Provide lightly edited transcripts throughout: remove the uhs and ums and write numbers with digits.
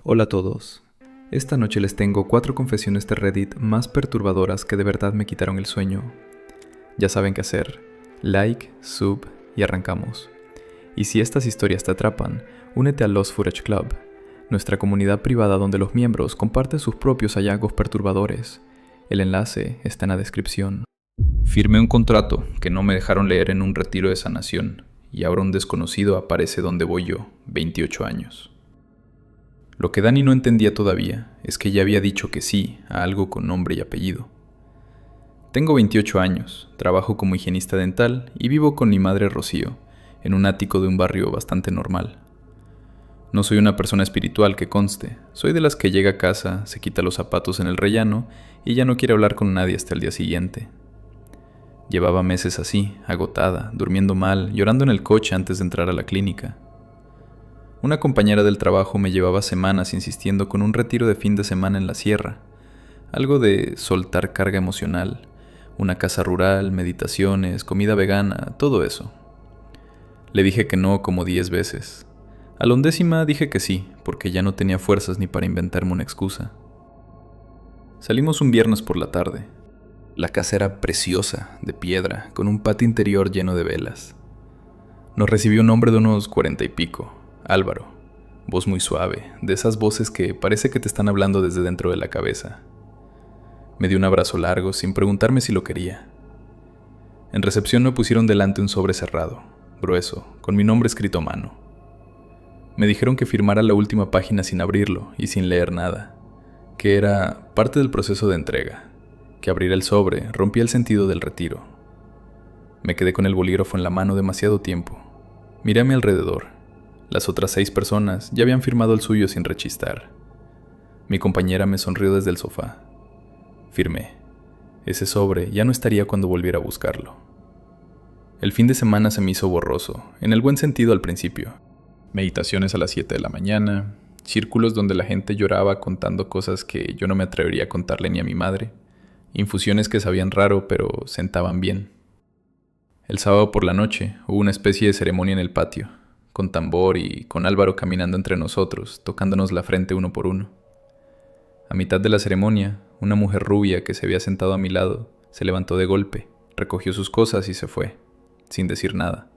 Hola a todos. Esta noche les tengo 4 confesiones de Reddit más perturbadoras que de verdad me quitaron el sueño. Ya saben qué hacer. Like, sub y arrancamos. Y si estas historias te atrapan, únete al Lost Footage Club, nuestra comunidad privada donde los miembros comparten sus propios hallazgos perturbadores. El enlace está en la descripción. Firmé un contrato que no me dejaron leer en un retiro de sanación, y ahora un desconocido aparece donde voy yo, 28 años. Lo que Dani no entendía todavía es que ya había dicho que sí a algo con nombre y apellido. Tengo 28 años, trabajo como higienista dental y vivo con mi madre Rocío, en un ático de un barrio bastante normal. No soy una persona espiritual que conste, soy de las que llega a casa, se quita los zapatos en el rellano y ya no quiere hablar con nadie hasta el día siguiente. Llevaba meses así, agotada, durmiendo mal, llorando en el coche antes de entrar a la clínica. Una compañera del trabajo me llevaba semanas insistiendo con un retiro de fin de semana en la sierra, algo de soltar carga emocional, una casa rural, meditaciones, comida vegana, todo eso. Le dije que no como 10 veces. A la 11ª dije que sí, porque ya no tenía fuerzas ni para inventarme una excusa. Salimos un viernes por la tarde. La casa era preciosa, de piedra, con un patio interior lleno de velas. Nos recibió un hombre de unos 40 y pico, Álvaro, voz muy suave, de esas voces que parece que te están hablando desde dentro de la cabeza. Me dio un abrazo largo sin preguntarme si lo quería. En recepción me pusieron delante un sobre cerrado, grueso, con mi nombre escrito a mano. Me dijeron que firmara la última página sin abrirlo y sin leer nada, que era parte del proceso de entrega, que abrir el sobre rompía el sentido del retiro. Me quedé con el bolígrafo en la mano demasiado tiempo. Miré a mi alrededor. Las otras 6 personas ya habían firmado el suyo sin rechistar. Mi compañera me sonrió desde el sofá. Firmé. Ese sobre ya no estaría cuando volviera a buscarlo. El fin de semana se me hizo borroso, en el buen sentido al principio. Meditaciones a las 7 de la mañana, círculos donde la gente lloraba contando cosas que yo no me atrevería a contarle ni a mi madre, infusiones que sabían raro pero sentaban bien. El sábado por la noche hubo una especie de ceremonia en el patio, con tambor y con Álvaro caminando entre nosotros, tocándonos la frente uno por uno. A mitad de la ceremonia, una mujer rubia que se había sentado a mi lado se levantó de golpe, recogió sus cosas y se fue, sin decir nada.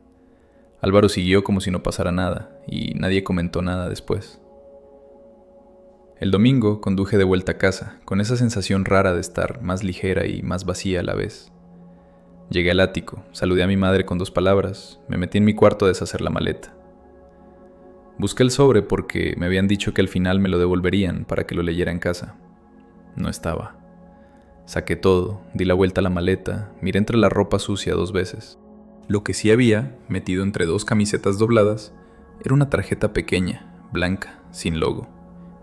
Álvaro siguió como si no pasara nada, y nadie comentó nada después. El domingo conduje de vuelta a casa, con esa sensación rara de estar más ligera y más vacía a la vez. Llegué al ático, saludé a mi madre con 2 palabras, me metí en mi cuarto a deshacer la maleta. Busqué el sobre porque me habían dicho que al final me lo devolverían para que lo leyera en casa. No estaba. Saqué todo, di la vuelta a la maleta, miré entre la ropa sucia 2 veces. Lo que sí había, metido entre 2 camisetas dobladas, era una tarjeta pequeña, blanca, sin logo.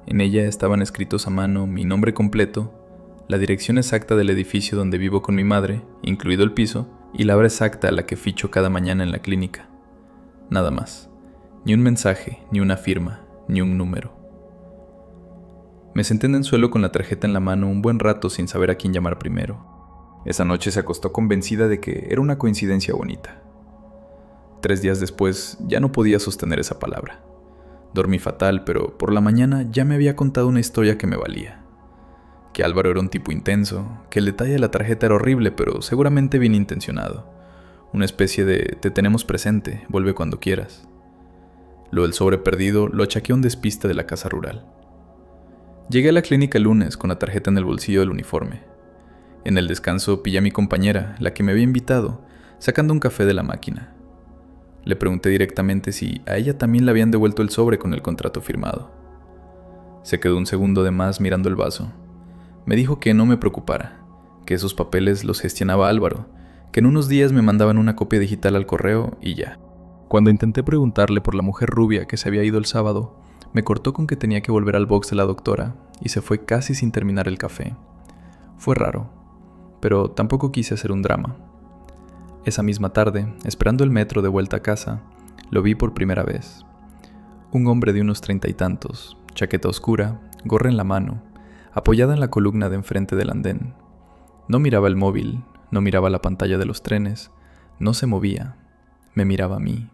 En ella estaban escritos a mano mi nombre completo, la dirección exacta del edificio donde vivo con mi madre, incluido el piso, y la hora exacta a la que ficho cada mañana en la clínica. Nada más. Ni un mensaje, ni una firma, ni un número. Me senté en el suelo con la tarjeta en la mano un buen rato sin saber a quién llamar primero. Esa noche se acostó convencida de que era una coincidencia bonita. 3 días después ya no podía sostener esa palabra. Dormí fatal, pero por la mañana ya me había contado una historia que me valía. Que Álvaro era un tipo intenso, que el detalle de la tarjeta era horrible, pero seguramente bien intencionado. Una especie de te tenemos presente, vuelve cuando quieras. Lo del sobre perdido lo achaqué a un despiste de la casa rural. Llegué a la clínica el lunes con la tarjeta en el bolsillo del uniforme. En el descanso pillé a mi compañera, la que me había invitado, sacando un café de la máquina. Le pregunté directamente si a ella también le habían devuelto el sobre con el contrato firmado. Se quedó un segundo de más mirando el vaso. Me dijo que no me preocupara, que esos papeles los gestionaba Álvaro, que en unos días me mandaban una copia digital al correo y ya. Cuando intenté preguntarle por la mujer rubia que se había ido el sábado, me cortó con que tenía que volver al box de la doctora y se fue casi sin terminar el café. Fue raro, pero tampoco quise hacer un drama. Esa misma tarde, esperando el metro de vuelta a casa, lo vi por primera vez. Un hombre de unos 30 y tantos, chaqueta oscura, gorra en la mano, apoyada en la columna de enfrente del andén. No miraba el móvil, no miraba la pantalla de los trenes, no se movía, me miraba a mí.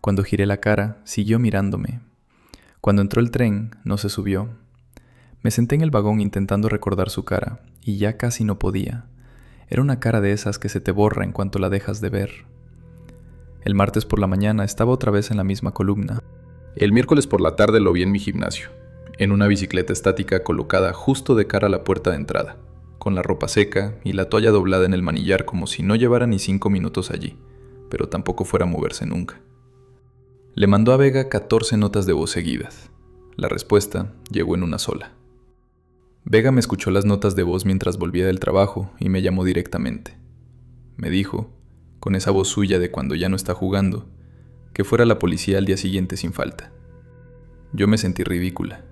Cuando giré la cara, siguió mirándome. Cuando entró el tren, no se subió. Me senté en el vagón intentando recordar su cara, y ya casi no podía. Era una cara de esas que se te borra en cuanto la dejas de ver. El martes por la mañana estaba otra vez en la misma columna. El miércoles por la tarde lo vi en mi gimnasio, en una bicicleta estática colocada justo de cara a la puerta de entrada, con la ropa seca y la toalla doblada en el manillar como si no llevara ni 5 minutos allí, pero tampoco fuera a moverse nunca. Le mandó a Vega 14 notas de voz seguidas. La respuesta llegó en una sola. Vega me escuchó las notas de voz mientras volvía del trabajo y me llamó directamente. Me dijo, con esa voz suya de cuando ya no está jugando, que fuera a la policía al día siguiente sin falta. Yo me sentí ridícula.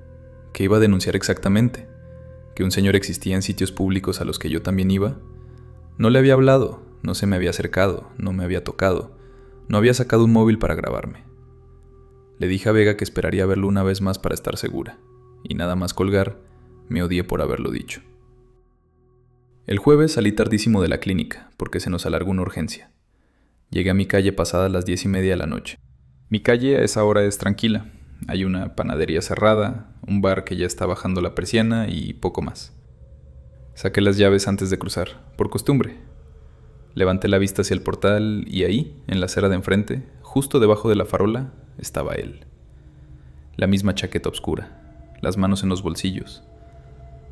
¿Qué iba a denunciar exactamente? ¿Que un señor existía en sitios públicos a los que yo también iba? No le había hablado, no se me había acercado, no me había tocado, no había sacado un móvil para grabarme. Le dije a Vega que esperaría verlo una vez más para estar segura, y nada más colgar, me odié por haberlo dicho. El jueves salí tardísimo de la clínica, porque se nos alargó una urgencia. Llegué a mi calle pasadas las 10:30 de la noche. Mi calle a esa hora es tranquila. Hay una panadería cerrada, un bar que ya está bajando la persiana y poco más. Saqué las llaves antes de cruzar, por costumbre. Levanté la vista hacia el portal y ahí, en la acera de enfrente, justo debajo de la farola, estaba él. La misma chaqueta oscura, las manos en los bolsillos.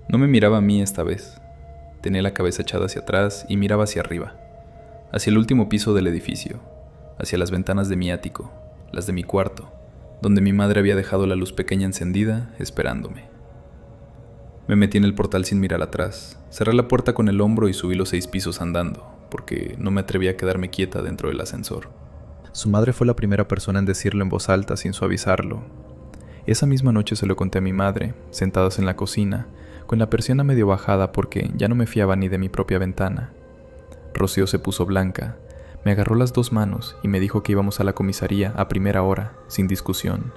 No me miraba a mí esta vez. Tenía la cabeza echada hacia atrás y miraba hacia arriba, hacia el último piso del edificio, hacia las ventanas de mi ático, las de mi cuarto, donde mi madre había dejado la luz pequeña encendida, esperándome. Me metí en el portal sin mirar atrás, cerré la puerta con el hombro y subí los 6 pisos andando, porque no me atrevía a quedarme quieta dentro del ascensor. Su madre fue la primera persona en decirlo en voz alta sin suavizarlo. Esa misma noche se lo conté a mi madre, sentados en la cocina, con la persiana medio bajada porque ya no me fiaba ni de mi propia ventana. Rocío se puso blanca, me agarró las 2 manos y me dijo que íbamos a la comisaría a primera hora, sin discusión.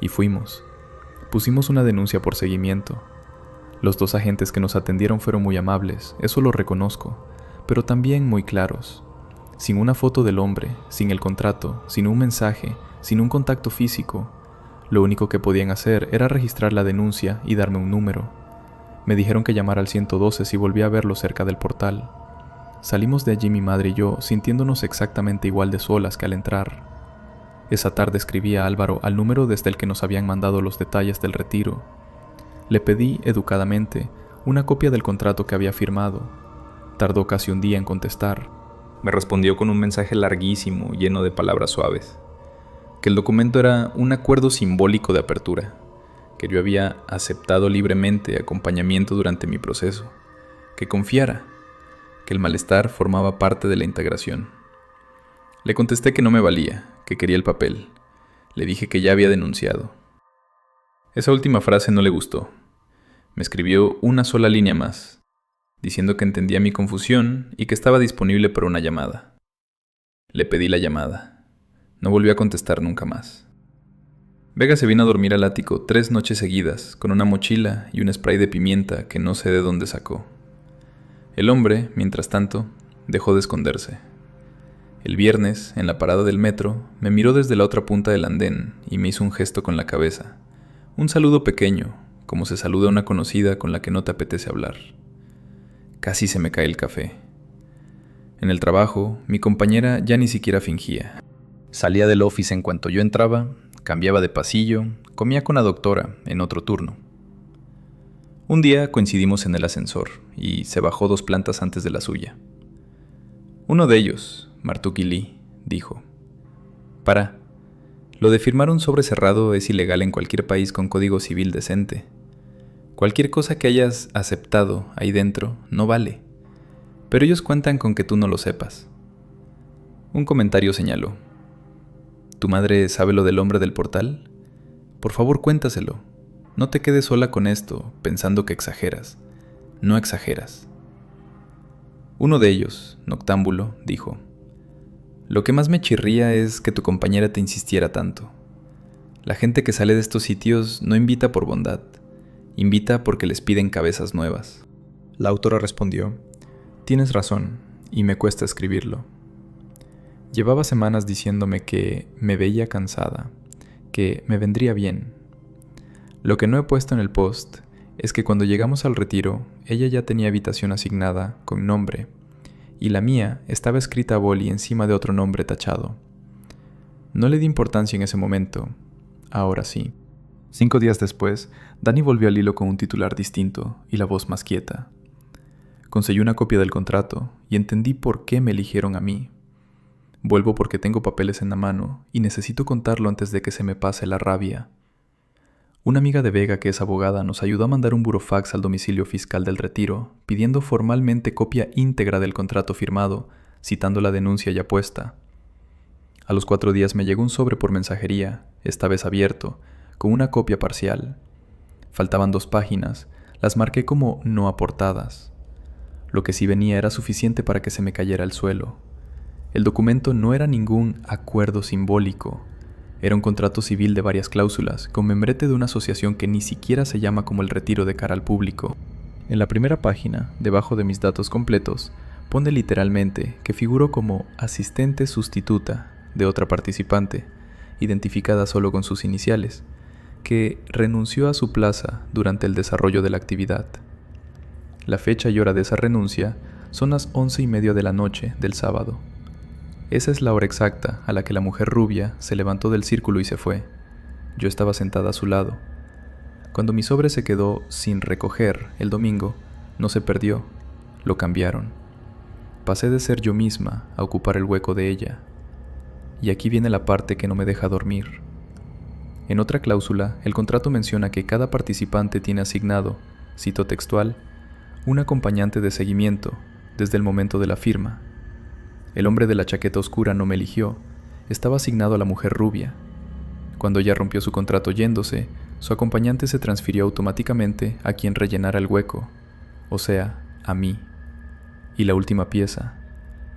Y fuimos. Pusimos una denuncia por seguimiento. Los 2 agentes que nos atendieron fueron muy amables, eso lo reconozco, pero también muy claros. Sin una foto del hombre, sin el contrato, sin un mensaje, sin un contacto físico. Lo único que podían hacer era registrar la denuncia y darme un número. Me dijeron que llamara al 112 si volvía a verlo cerca del portal. Salimos de allí mi madre y yo, sintiéndonos exactamente igual de solas que al entrar. Esa tarde escribí a Álvaro al número desde el que nos habían mandado los detalles del retiro. Le pedí, educadamente, una copia del contrato que había firmado. Tardó casi un día en contestar. Me respondió con un mensaje larguísimo, lleno de palabras suaves. Que el documento era un acuerdo simbólico de apertura, que yo había aceptado libremente acompañamiento durante mi proceso, que confiara, que el malestar formaba parte de la integración. Le contesté que no me valía, que quería el papel. Le dije que ya había denunciado. Esa última frase no le gustó. Me escribió una sola línea más, diciendo que entendía mi confusión y que estaba disponible para una llamada. Le pedí la llamada. No volvió a contestar nunca más. Vega se vino a dormir al ático 3 noches seguidas, con una mochila y un spray de pimienta que no sé de dónde sacó. El hombre, mientras tanto, dejó de esconderse. El viernes, en la parada del metro, me miró desde la otra punta del andén y me hizo un gesto con la cabeza. Un saludo pequeño, como se saluda a una conocida con la que no te apetece hablar. Casi se me cae el café. En el trabajo, mi compañera ya ni siquiera fingía. Salía del office en cuanto yo entraba, cambiaba de pasillo, comía con la doctora en otro turno. Un día coincidimos en el ascensor y se bajó 2 plantas antes de la suya. Uno de ellos, Martuki Lee, dijo: «Para, lo de firmar un sobre cerrado es ilegal en cualquier país con código civil decente. Cualquier cosa que hayas aceptado ahí dentro no vale, pero ellos cuentan con que tú no lo sepas». Un comentario señaló: «¿Tu madre sabe lo del hombre del portal? Por favor, cuéntaselo. No te quedes sola con esto, pensando que exageras. No exageras». Uno de ellos, noctámbulo, dijo: «Lo que más me chirría es que tu compañera te insistiera tanto. La gente que sale de estos sitios no invita por bondad, invita porque les piden cabezas nuevas». La autora respondió: «Tienes razón, y me cuesta escribirlo. Llevaba semanas diciéndome que me veía cansada, que me vendría bien, Lo que no he puesto en el post es que cuando llegamos al retiro, ella ya tenía habitación asignada con nombre, y la mía estaba escrita a boli encima de otro nombre tachado. No le di importancia en ese momento, ahora sí. 5 días después, Dani volvió al hilo con un titular distinto y la voz más quieta. Conseguí una copia del contrato y entendí por qué me eligieron a mí. Vuelvo porque tengo papeles en la mano y necesito contarlo antes de que se me pase la rabia. Una amiga de Vega que es abogada nos ayudó a mandar un burofax al domicilio fiscal del retiro, pidiendo formalmente copia íntegra del contrato firmado, citando la denuncia ya puesta. A los 4 días me llegó un sobre por mensajería, esta vez abierto, con una copia parcial. Faltaban 2 páginas, las marqué como no aportadas. Lo que sí venía era suficiente para que se me cayera al suelo. El documento no era ningún acuerdo simbólico. Era un contrato civil de varias cláusulas, con membrete de una asociación que ni siquiera se llama como el retiro de cara al público. En la primera página, debajo de mis datos completos, pone literalmente que figuró como asistente sustituta de otra participante, identificada solo con sus iniciales, que renunció a su plaza durante el desarrollo de la actividad. La fecha y hora de esa renuncia son las 11:30 de la noche del sábado. Esa es la hora exacta a la que la mujer rubia se levantó del círculo y se fue. Yo estaba sentada a su lado. Cuando mi sobre se quedó sin recoger el domingo, no se perdió, lo cambiaron. Pasé de ser yo misma a ocupar el hueco de ella. Y aquí viene la parte que no me deja dormir. En otra cláusula, el contrato menciona que cada participante tiene asignado, cito textual, un acompañante de seguimiento desde el momento de la firma. El hombre de la chaqueta oscura no me eligió, estaba asignado a la mujer rubia. Cuando ella rompió su contrato yéndose, su acompañante se transfirió automáticamente a quien rellenara el hueco, o sea, a mí. Y la última pieza,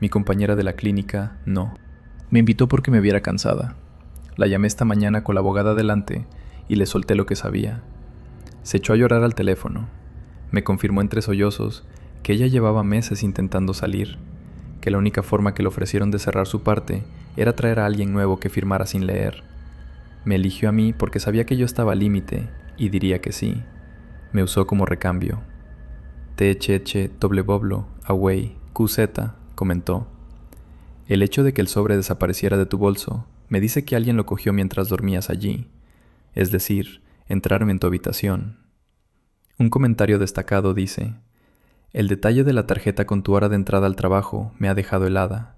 mi compañera de la clínica, no. Me invitó porque me viera cansada. La llamé esta mañana con la abogada delante y le solté lo que sabía. Se echó a llorar al teléfono. Me confirmó entre sollozos que ella llevaba meses intentando salir, que la única forma que le ofrecieron de cerrar su parte era traer a alguien nuevo que firmara sin leer. Me eligió a mí porque sabía que yo estaba al límite y diría que sí. Me usó como recambio. T-H-H doble boblo, away, QZ, comentó. El hecho de que el sobre desapareciera de tu bolso me dice que alguien lo cogió mientras dormías allí, es decir, entraron en tu habitación. Un comentario destacado dice: el detalle de la tarjeta con tu hora de entrada al trabajo me ha dejado helada.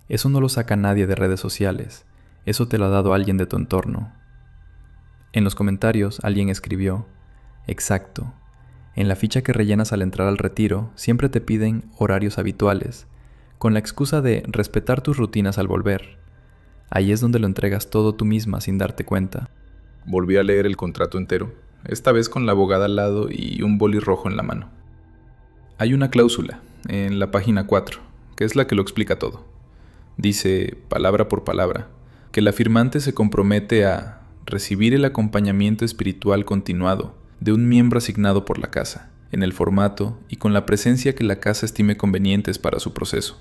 Eso no lo saca nadie de redes sociales, eso te lo ha dado alguien de tu entorno. En los comentarios alguien escribió: exacto, en la ficha que rellenas al entrar al retiro siempre te piden horarios habituales, con la excusa de respetar tus rutinas al volver. Ahí es donde lo entregas todo tú misma sin darte cuenta. Volví a leer el contrato entero, esta vez con la abogada al lado y un boli rojo en la mano. Hay una cláusula, en la página 4, que es la que lo explica todo. Dice, palabra por palabra, que la firmante se compromete a recibir el acompañamiento espiritual continuado de un miembro asignado por la casa, en el formato y con la presencia que la casa estime convenientes para su proceso.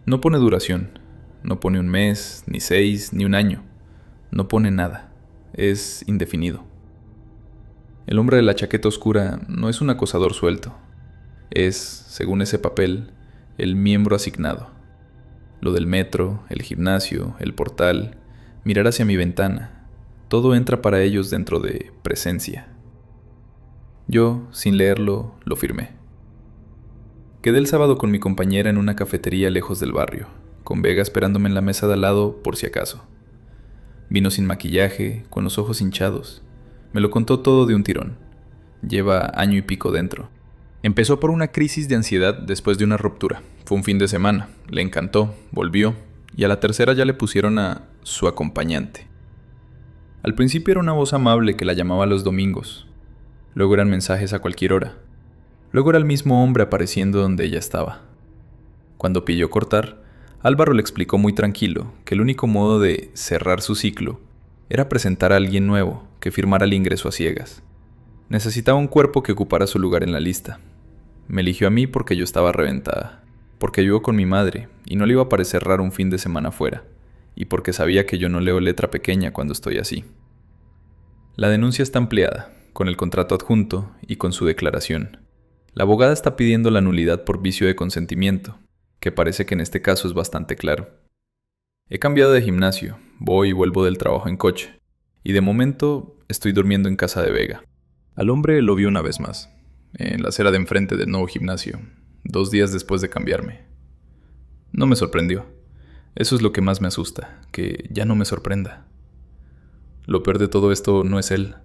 No pone duración, no pone 1 mes, ni 6, ni 1 año. No pone nada, es indefinido. El hombre de la chaqueta oscura no es un acosador suelto. Es, según ese papel, el miembro asignado. Lo del metro, el gimnasio, el portal, mirar hacia mi ventana, todo entra para ellos dentro de presencia. Yo, sin leerlo, lo firmé. Quedé el sábado con mi compañera en una cafetería lejos del barrio, con Vega esperándome en la mesa de al lado por si acaso. Vino sin maquillaje, con los ojos hinchados. Me lo contó todo de un tirón. Lleva 1 año y pico dentro. Empezó por una crisis de ansiedad después de una ruptura. Fue un fin de semana, le encantó, volvió, y a la tercera ya le pusieron a su acompañante. Al principio era una voz amable que la llamaba los domingos. Luego eran mensajes a cualquier hora. Luego era el mismo hombre apareciendo donde ella estaba. Cuando pidió cortar, Álvaro le explicó muy tranquilo que el único modo de cerrar su ciclo era presentar a alguien nuevo que firmara el ingreso a ciegas. Necesitaba un cuerpo que ocupara su lugar en la lista. Me eligió a mí porque yo estaba reventada, porque vivo con mi madre y no le iba a parecer raro un fin de semana fuera, y porque sabía que yo no leo letra pequeña cuando estoy así. La denuncia está ampliada, con el contrato adjunto y con su declaración. La abogada está pidiendo la nulidad por vicio de consentimiento, que parece que en este caso es bastante claro. He cambiado de gimnasio, voy y vuelvo del trabajo en coche, y de momento estoy durmiendo en casa de Vega. Al hombre lo vi una vez más, en la acera de enfrente del nuevo gimnasio, 2 días después de cambiarme. No me sorprendió. Eso es lo que más me asusta, que ya no me sorprenda. Lo peor de todo esto no es él.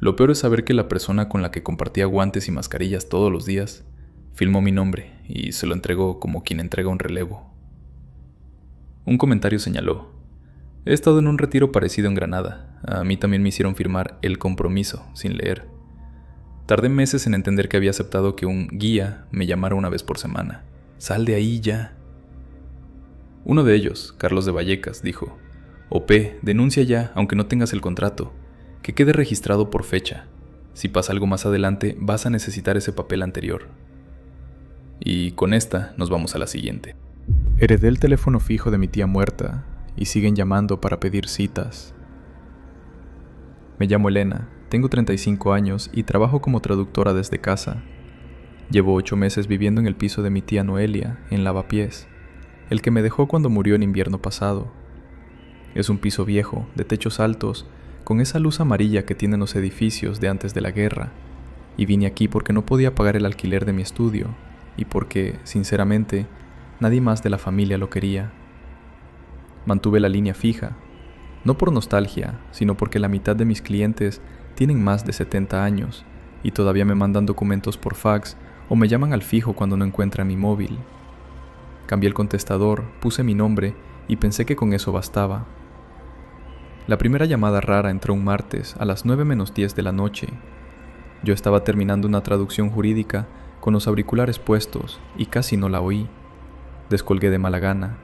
Lo peor es saber que la persona con la que compartía guantes y mascarillas todos los días filmó mi nombre y se lo entregó como quien entrega un relevo. Un comentario señaló: he estado en un retiro parecido en Granada. A mí también me hicieron firmar el compromiso sin leer. Tardé meses en entender que había aceptado que un guía me llamara una vez por semana. Sal de ahí ya. Uno de ellos, Carlos de Vallecas, dijo: OP, denuncia ya, aunque no tengas el contrato. Que quede registrado por fecha. Si pasa algo más adelante, vas a necesitar ese papel anterior. Y con esta nos vamos a la siguiente. Heredé el teléfono fijo de mi tía muerta y siguen llamando para pedir citas. Me llamo Elena, tengo 35 años y trabajo como traductora desde casa. Llevo 8 meses viviendo en el piso de mi tía Noelia, en Lavapiés, el que me dejó cuando murió en invierno pasado. Es un piso viejo, de techos altos, con esa luz amarilla que tienen los edificios de antes de la guerra, y vine aquí porque no podía pagar el alquiler de mi estudio, y porque, sinceramente, nadie más de la familia lo quería. Mantuve la línea fija, no por nostalgia, sino porque la mitad de mis clientes tienen más de 70 años, y todavía me mandan documentos por fax o me llaman al fijo cuando no encuentran mi móvil. Cambié el contestador, puse mi nombre y pensé que con eso bastaba. La primera llamada rara entró un martes a las 9:10 de la noche. Yo estaba terminando una traducción jurídica con los auriculares puestos y casi no la oí. Descolgué de mala gana.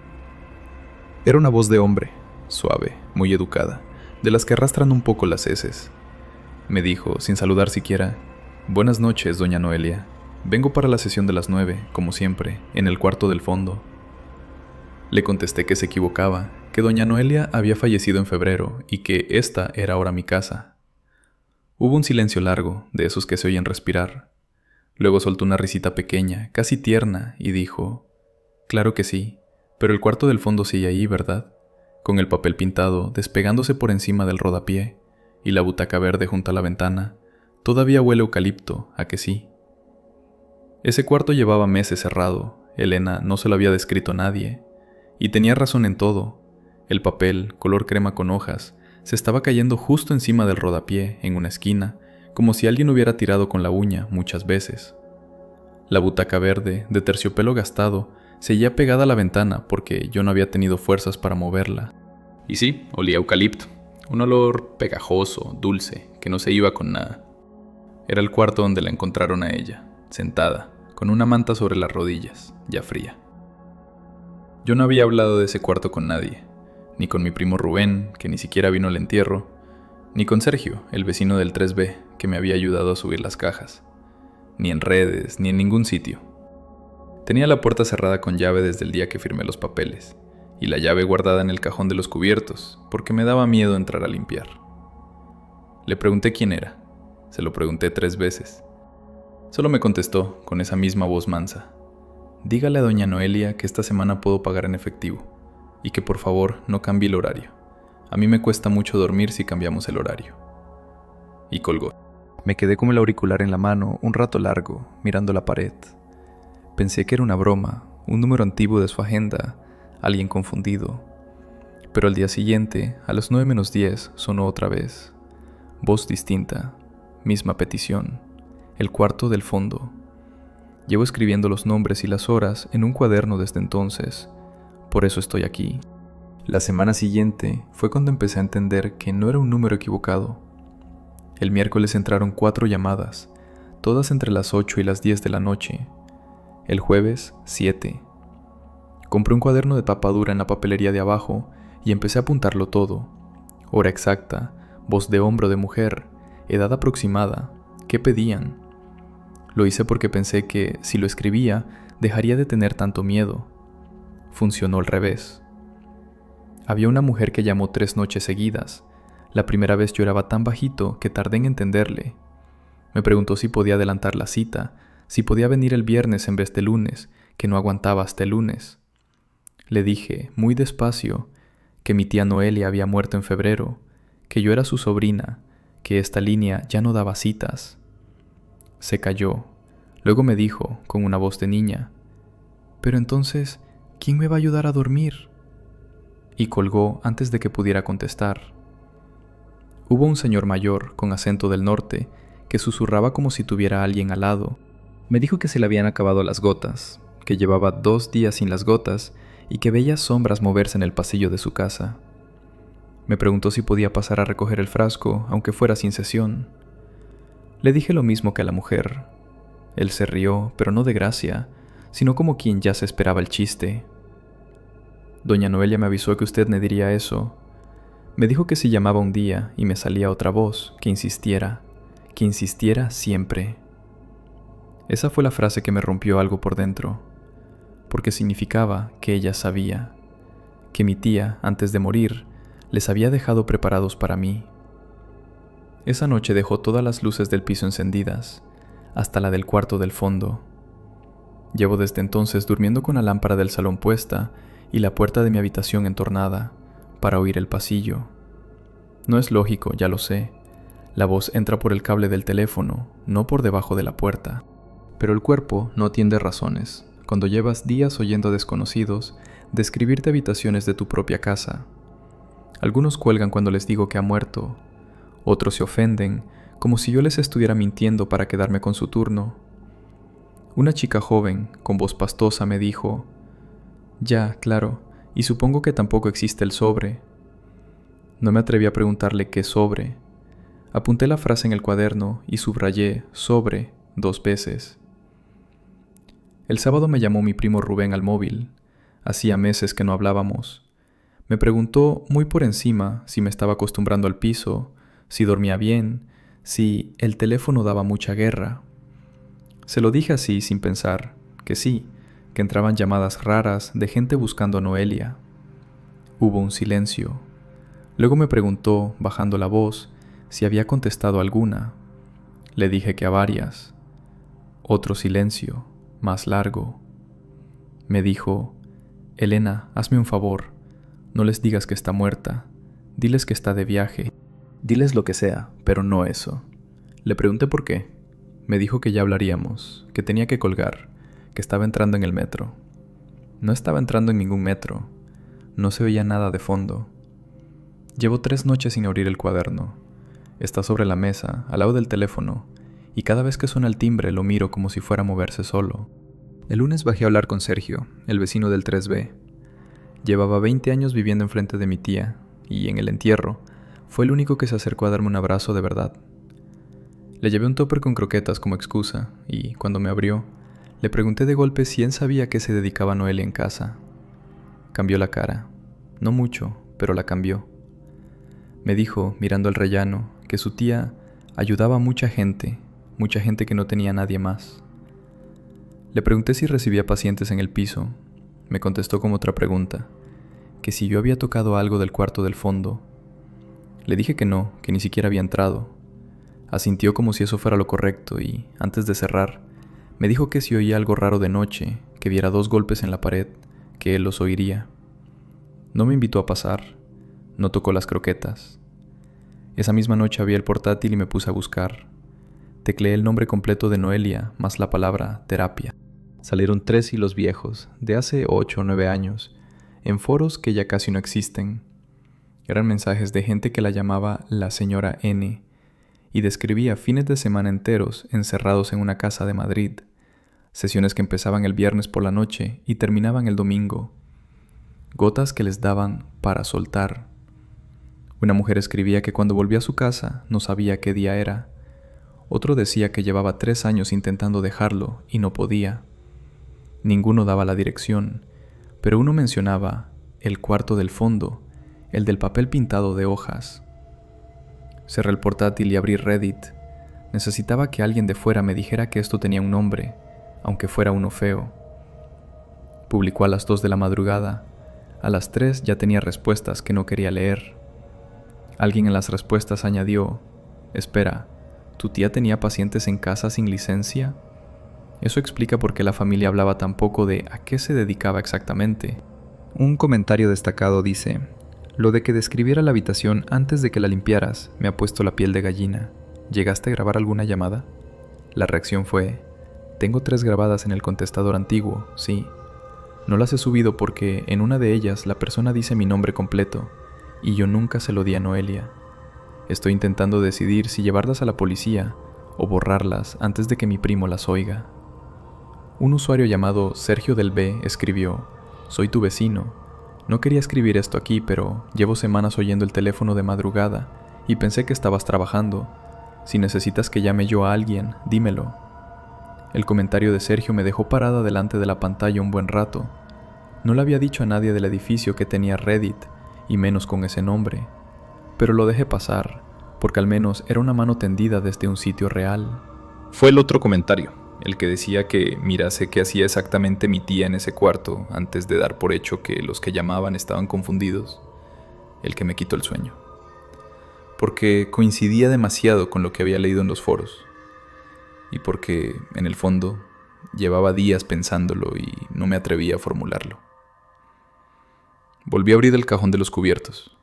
Era una voz de hombre, suave, muy educada, de las que arrastran un poco las heces. Me dijo, sin saludar siquiera: buenas noches, doña Noelia. Vengo para la sesión de las 9, como siempre, en el cuarto del fondo. Le contesté que se equivocaba, que doña Noelia había fallecido en febrero y que esta era ahora mi casa. Hubo un silencio largo, de esos que se oyen respirar. Luego soltó una risita pequeña, casi tierna, y dijo: claro que sí, pero el cuarto del fondo sigue ahí, ¿verdad? Con el papel pintado despegándose por encima del rodapié, y la butaca verde junto a la ventana. Todavía huele eucalipto, ¿a que sí? Ese cuarto llevaba meses cerrado, Elena no se lo había descrito a nadie, y tenía razón en todo. El papel, color crema con hojas, se estaba cayendo justo encima del rodapié, en una esquina, como si alguien hubiera tirado con la uña muchas veces. La butaca verde, de terciopelo gastado, seguía pegada a la ventana porque yo no había tenido fuerzas para moverla. Y sí, olía eucalipto, un olor pegajoso, dulce, que no se iba con nada. Era el cuarto donde la encontraron a ella, sentada, con una manta sobre las rodillas, ya fría. Yo no había hablado de ese cuarto con nadie, ni con mi primo Rubén, que ni siquiera vino al entierro, ni con Sergio, el vecino del 3B, que me había ayudado a subir las cajas, ni en redes, ni en ningún sitio. Tenía la puerta cerrada con llave desde el día que firmé los papeles, y la llave guardada en el cajón de los cubiertos, porque me daba miedo entrar a limpiar. Le pregunté quién era, se lo pregunté 3 veces. Solo me contestó, con esa misma voz mansa: dígale a doña Noelia que esta semana puedo pagar en efectivo, y que por favor no cambie el horario. A mí me cuesta mucho dormir si cambiamos el horario. Y colgó. Me quedé con el auricular en la mano un rato largo, mirando la pared. Pensé que era una broma, un número antiguo de su agenda, alguien confundido. Pero al día siguiente, a las 9:10, sonó otra vez. Voz distinta, misma petición, el cuarto del fondo. Llevo escribiendo los nombres y las horas en un cuaderno desde entonces. Por eso estoy aquí. La semana siguiente fue cuando empecé a entender que no era un número equivocado. El miércoles entraron 4 llamadas, todas entre las 8 y las 10 de la noche. El jueves, 7. Compré un cuaderno de tapa dura en la papelería de abajo y empecé a apuntarlo todo. Hora exacta, voz de hombre o de mujer, edad aproximada, qué pedían. Lo hice porque pensé que, si lo escribía, dejaría de tener tanto miedo. Funcionó al revés. Había una mujer que llamó 3 noches seguidas. La primera vez lloraba tan bajito que tardé en entenderle. Me preguntó si podía adelantar la cita, si podía venir el viernes en vez de lunes, que no aguantaba hasta el lunes. Le dije, muy despacio, que mi tía Noelia había muerto en febrero, que yo era su sobrina, que esta línea ya no daba citas. Se calló. Luego me dijo, con una voz de niña, «Pero entonces, ¿quién me va a ayudar a dormir?» Y colgó antes de que pudiera contestar. Hubo un señor mayor, con acento del norte, que susurraba como si tuviera a alguien al lado. Me dijo que se le habían acabado las gotas, que llevaba 2 días sin las gotas y que veía sombras moverse en el pasillo de su casa. Me preguntó si podía pasar a recoger el frasco, aunque fuera sin sesión. Le dije lo mismo que a la mujer. Él se rió, pero no de gracia, sino como quien ya se esperaba el chiste. «Doña Noelia me avisó que usted me diría eso. Me dijo que si llamaba un día y me salía otra voz, que insistiera siempre». Esa fue la frase que me rompió algo por dentro, porque significaba que ella sabía, que mi tía, antes de morir, les había dejado preparados para mí. Esa noche dejó todas las luces del piso encendidas, hasta la del cuarto del fondo. Llevo desde entonces durmiendo con la lámpara del salón puesta y la puerta de mi habitación entornada, para oír el pasillo. No es lógico, ya lo sé. La voz entra por el cable del teléfono, no por debajo de la puerta. Pero el cuerpo no atiende razones, cuando llevas días oyendo a desconocidos describirte habitaciones de tu propia casa. Algunos cuelgan cuando les digo que ha muerto, otros se ofenden, como si yo les estuviera mintiendo para quedarme con su turno. Una chica joven, con voz pastosa, me dijo, «Ya, claro, y supongo que tampoco existe el sobre». No me atreví a preguntarle qué sobre. Apunté la frase en el cuaderno y subrayé «sobre» 2 veces. El sábado me llamó mi primo Rubén al móvil. Hacía meses que no hablábamos. Me preguntó muy por encima si me estaba acostumbrando al piso, si dormía bien, si el teléfono daba mucha guerra. Se lo dije así sin pensar, que sí, que entraban llamadas raras de gente buscando a Noelia. Hubo un silencio. Luego me preguntó, bajando la voz, si había contestado alguna. Le dije que a varias. Otro silencio, más largo. Me dijo, «Elena, hazme un favor. No les digas que está muerta. Diles que está de viaje. Diles lo que sea, pero no eso». Le pregunté por qué. Me dijo que ya hablaríamos, que tenía que colgar, que estaba entrando en el metro. No estaba entrando en ningún metro. No se oía nada de fondo. Llevo 3 noches sin abrir el cuaderno. Está sobre la mesa, al lado del teléfono, y cada vez que suena el timbre lo miro como si fuera a moverse solo. El lunes bajé a hablar con Sergio, el vecino del 3B. Llevaba 20 años viviendo enfrente de mi tía, y en el entierro, fue el único que se acercó a darme un abrazo de verdad. Le llevé un tupper con croquetas como excusa, y cuando me abrió, le pregunté de golpe si él sabía a qué se dedicaba Noelia en casa. Cambió la cara. No mucho, pero la cambió. Me dijo, mirando el rellano, que su tía ayudaba a mucha gente que no tenía nadie más. Le pregunté si recibía pacientes en el piso. Me contestó con otra pregunta, que si yo había tocado algo del cuarto del fondo. Le dije que no, que ni siquiera había entrado. Asintió como si eso fuera lo correcto y, antes de cerrar, me dijo que si oía algo raro de noche, que viera 2 golpes en la pared, que él los oiría. No me invitó a pasar. No tocó las croquetas. Esa misma noche abrí el portátil y me puse a buscar. Tecleé el nombre completo de Noelia, más la palabra terapia. Salieron 3 hilos viejos, de hace 8 o 9 años, en foros que ya casi no existen. Eran mensajes de gente que la llamaba la señora N, y describía fines de semana enteros encerrados en una casa de Madrid, sesiones que empezaban el viernes por la noche y terminaban el domingo. Gotas que les daban para soltar. Una mujer escribía que cuando volvía a su casa no sabía qué día era. Otro decía que llevaba 3 años intentando dejarlo y no podía. Ninguno daba la dirección, pero uno mencionaba el cuarto del fondo, el del papel pintado de hojas. Cerré el portátil y abrí Reddit. Necesitaba que alguien de fuera me dijera que esto tenía un nombre, aunque fuera uno feo. Publicó a las 2 de la madrugada. A las 3 ya tenía respuestas que no quería leer. Alguien en las respuestas añadió: «Espera, ¿tu tía tenía pacientes en casa sin licencia?» Eso explica por qué la familia hablaba tan poco de a qué se dedicaba exactamente. Un comentario destacado dice: «Lo de que describiera la habitación antes de que la limpiaras me ha puesto la piel de gallina. ¿Llegaste a grabar alguna llamada?» La reacción fue: «Tengo 3 grabadas en el contestador antiguo, sí. No las he subido porque en una de ellas la persona dice mi nombre completo y yo nunca se lo di a Noelia. Estoy intentando decidir si llevarlas a la policía o borrarlas antes de que mi primo las oiga». Un usuario llamado Sergio del B escribió: «Soy tu vecino. No quería escribir esto aquí, pero llevo semanas oyendo el teléfono de madrugada y pensé que estabas trabajando. Si necesitas que llame yo a alguien, dímelo». El comentario de Sergio me dejó parada delante de la pantalla un buen rato. No le había dicho a nadie del edificio que tenía Reddit, y menos con ese nombre. Pero lo dejé pasar, porque al menos era una mano tendida desde un sitio real. Fue el otro comentario, el que decía que mirase qué hacía exactamente mi tía en ese cuarto antes de dar por hecho que los que llamaban estaban confundidos, el que me quitó el sueño. Porque coincidía demasiado con lo que había leído en los foros. Y porque, en el fondo, llevaba días pensándolo y no me atrevía a formularlo. Volví a abrir el cajón de los cubiertos.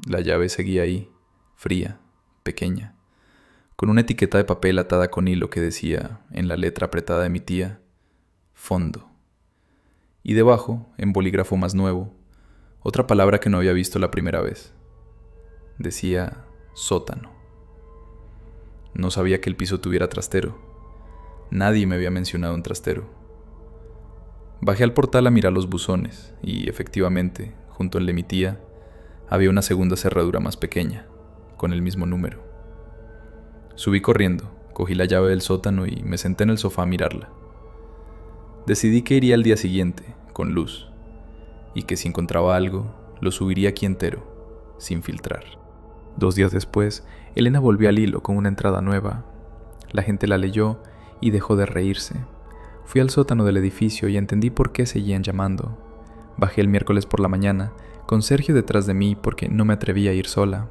La llave seguía ahí, fría, pequeña, con una etiqueta de papel atada con hilo que decía, en la letra apretada de mi tía, fondo. Y debajo, en bolígrafo más nuevo, otra palabra que no había visto la primera vez. Decía sótano. No sabía que el piso tuviera trastero. Nadie me había mencionado un trastero. Bajé al portal a mirar los buzones y, efectivamente, junto al de mi tía, había una segunda cerradura más pequeña, con el mismo número. Subí corriendo, cogí la llave del sótano y me senté en el sofá a mirarla. Decidí que iría al día siguiente, con luz, y que si encontraba algo, lo subiría aquí entero, sin filtrar. 2 días después, Elena volvió al hilo con una entrada nueva. La gente la leyó y dejó de reírse. Fui al sótano del edificio y entendí por qué seguían llamando. Bajé el miércoles por la mañana, con Sergio detrás de mí porque no me atrevía a ir sola.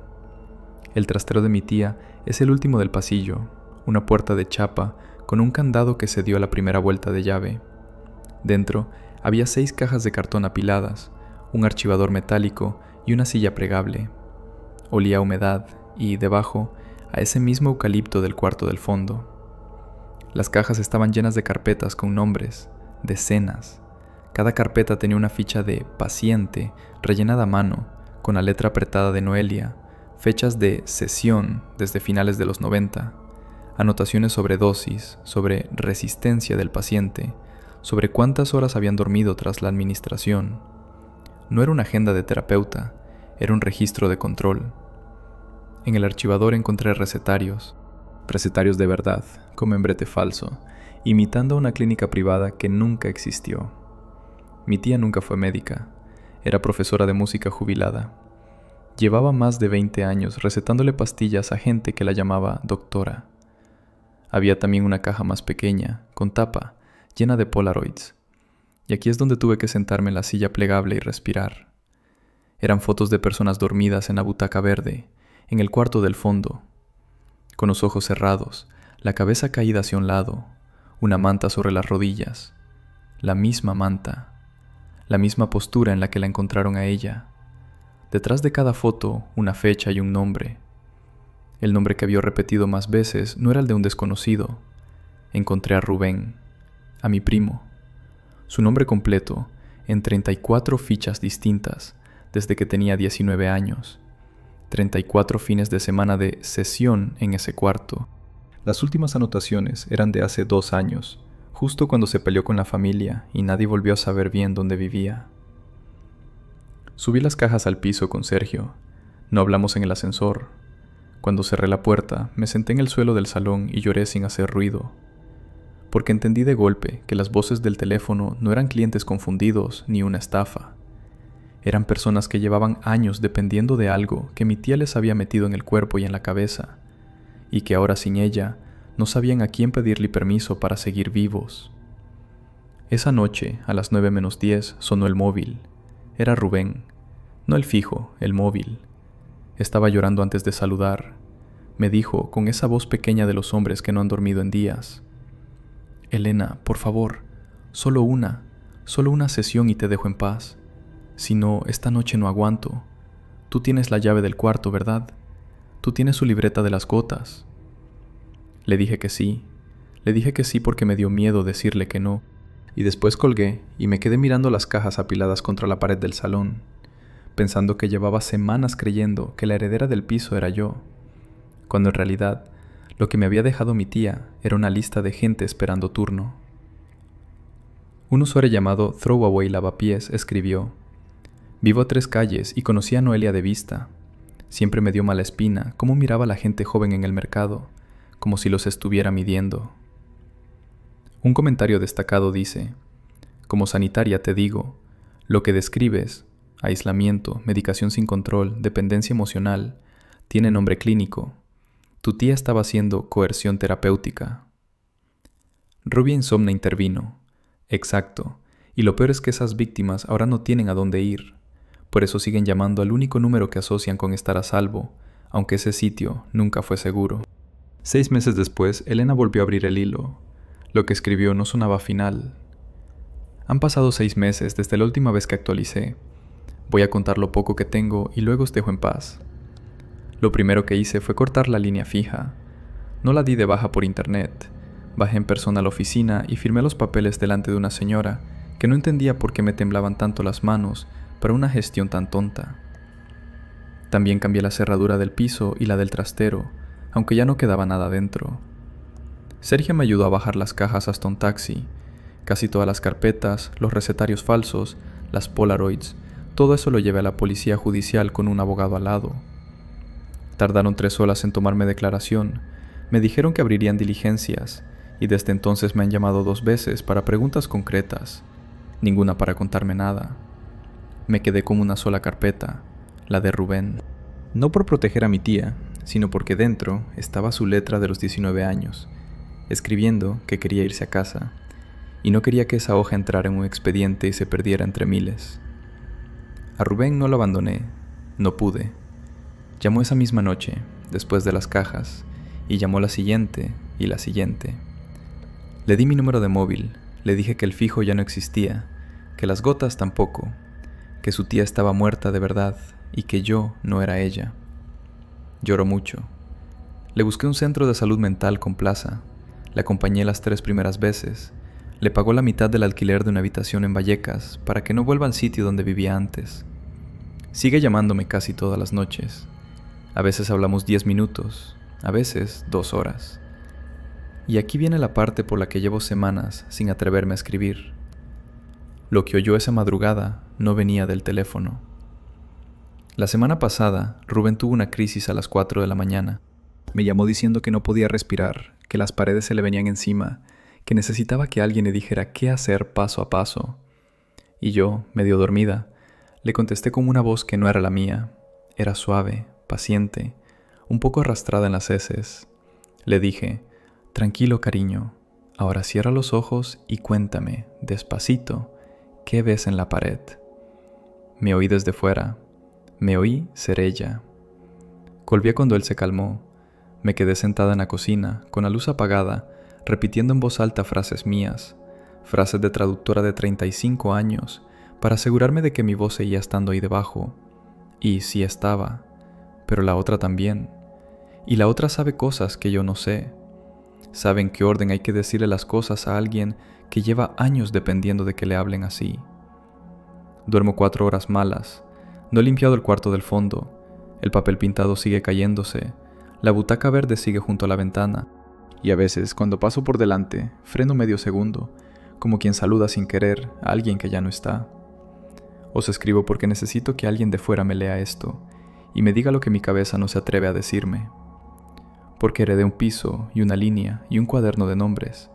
El trastero de mi tía es el último del pasillo, una puerta de chapa con un candado que se dio a la primera vuelta de llave. Dentro había 6 cajas de cartón apiladas, un archivador metálico y una silla plegable. Olía a humedad y, debajo, a ese mismo eucalipto del cuarto del fondo. Las cajas estaban llenas de carpetas con nombres, decenas. Cada carpeta tenía una ficha de paciente rellenada a mano, con la letra apretada de Noelia, fechas de sesión desde finales de los 90, anotaciones sobre dosis, sobre resistencia del paciente, sobre cuántas horas habían dormido tras la administración. No era una agenda de terapeuta, era un registro de control. En el archivador encontré recetarios de verdad, con membrete falso, imitando a una clínica privada que nunca existió. Mi tía nunca fue médica, era profesora de música jubilada. Llevaba más de 20 años recetándole pastillas a gente que la llamaba doctora. Había también una caja más pequeña, con tapa, llena de Polaroids. Y aquí es donde tuve que sentarme en la silla plegable y respirar. Eran fotos de personas dormidas en la butaca verde, en el cuarto del fondo, con los ojos cerrados, la cabeza caída hacia un lado, una manta sobre las rodillas, la misma manta, la misma postura en la que la encontraron a ella. Detrás de cada foto, una fecha y un nombre. El nombre que había repetido más veces no era el de un desconocido. Encontré a Rubén, a mi primo. Su nombre completo, en 34 fichas distintas, desde que tenía 19 años. 34 fines de semana de sesión en ese cuarto. Las últimas anotaciones eran de hace 2 años, justo cuando se peleó con la familia y nadie volvió a saber bien dónde vivía. Subí las cajas al piso con Sergio. No hablamos en el ascensor. Cuando cerré la puerta, me senté en el suelo del salón y lloré sin hacer ruido. Porque entendí de golpe que las voces del teléfono no eran clientes confundidos ni una estafa. Eran personas que llevaban años dependiendo de algo que mi tía les había metido en el cuerpo y en la cabeza, y que ahora sin ella no sabían a quién pedirle permiso para seguir vivos. Esa noche, a las 9:10, sonó el móvil. Era Rubén, no el fijo, el móvil. Estaba llorando antes de saludar. Me dijo, con esa voz pequeña de los hombres que no han dormido en días: Elena, por favor, solo una sesión y te dejo en paz. Si no, esta noche no aguanto. Tú tienes la llave del cuarto, ¿verdad? Tú tienes su libreta de las gotas. Le dije que sí porque me dio miedo decirle que no. Y después colgué y me quedé mirando las cajas apiladas contra la pared del salón, pensando que llevaba semanas creyendo que la heredera del piso era yo, cuando en realidad lo que me había dejado mi tía era una lista de gente esperando turno. Un usuario llamado Throwaway Lavapiés escribió: Vivo a 3 calles y conocí a Noelia de vista. Siempre me dio mala espina cómo miraba a la gente joven en el mercado, como si los estuviera midiendo. Un comentario destacado dice: Como sanitaria te digo, lo que describes, aislamiento, medicación sin control, dependencia emocional, tiene nombre clínico. Tu tía estaba haciendo coerción terapéutica. Rubia Insomne intervino: Exacto, y lo peor es que esas víctimas ahora no tienen a dónde ir. Por eso siguen llamando al único número que asocian con estar a salvo, aunque ese sitio nunca fue seguro. 6 meses después, Elena volvió a abrir el hilo. Lo que escribió no sonaba final. Han pasado 6 meses desde la última vez que actualicé. Voy a contar lo poco que tengo y luego os dejo en paz. Lo primero que hice fue cortar la línea fija. No la di de baja por internet. Bajé en persona a la oficina y firmé los papeles delante de una señora que no entendía por qué me temblaban tanto las manos para una gestión tan tonta. También cambié la cerradura del piso y la del trastero, aunque ya no quedaba nada dentro. Sergio me ayudó a bajar las cajas hasta un taxi. Casi todas las carpetas, los recetarios falsos, las Polaroids, todo eso lo llevé a la policía judicial con un abogado al lado. Tardaron 3 horas en tomarme declaración. Me dijeron que abrirían diligencias, y desde entonces me han llamado 2 veces para preguntas concretas, ninguna para contarme nada. Me quedé con una sola carpeta, la de Rubén. No por proteger a mi tía, sino porque dentro estaba su letra de los 19 años, escribiendo que quería irse a casa, y no quería que esa hoja entrara en un expediente y se perdiera entre miles. A Rubén no lo abandoné, no pude. Llamó esa misma noche, después de las cajas, y llamó la siguiente y la siguiente. Le di mi número de móvil, le dije que el fijo ya no existía, que las gotas tampoco, que su tía estaba muerta de verdad y que yo no era ella. Lloró mucho. Le busqué un centro de salud mental con plaza. Le acompañé las 3 primeras veces. Le pagó la mitad del alquiler de una habitación en Vallecas para que no vuelva al sitio donde vivía antes. Sigue llamándome casi todas las noches. A veces hablamos 10 minutos, a veces 2 horas. Y aquí viene la parte por la que llevo semanas sin atreverme a escribir. Lo que oyó esa madrugada no venía del teléfono. La semana pasada, Rubén tuvo una crisis a las 4 de la mañana. Me llamó diciendo que no podía respirar, que las paredes se le venían encima, que necesitaba que alguien le dijera qué hacer paso a paso. Y yo, medio dormida, le contesté con una voz que no era la mía. Era suave, paciente, un poco arrastrada en las heces. Le dije: Tranquilo, cariño, ahora cierra los ojos y cuéntame, despacito, ¿qué ves en la pared? Me oí desde fuera. Me oí ser ella. Colgué cuando él se calmó. Me quedé sentada en la cocina, con la luz apagada, repitiendo en voz alta frases mías, frases de traductora de 35 años, para asegurarme de que mi voz seguía estando ahí debajo. Y sí estaba, pero la otra también. Y la otra sabe cosas que yo no sé. Sabe en qué orden hay que decirle las cosas a alguien que lleva años dependiendo de que le hablen así. Duermo 4 horas malas. No he limpiado el cuarto del fondo. El papel pintado sigue cayéndose. La butaca verde sigue junto a la ventana. Y a veces, cuando paso por delante, freno medio segundo, como quien saluda sin querer a alguien que ya no está. Os escribo porque necesito que alguien de fuera me lea esto y me diga lo que mi cabeza no se atreve a decirme. Porque heredé un piso y una línea y un cuaderno de nombres.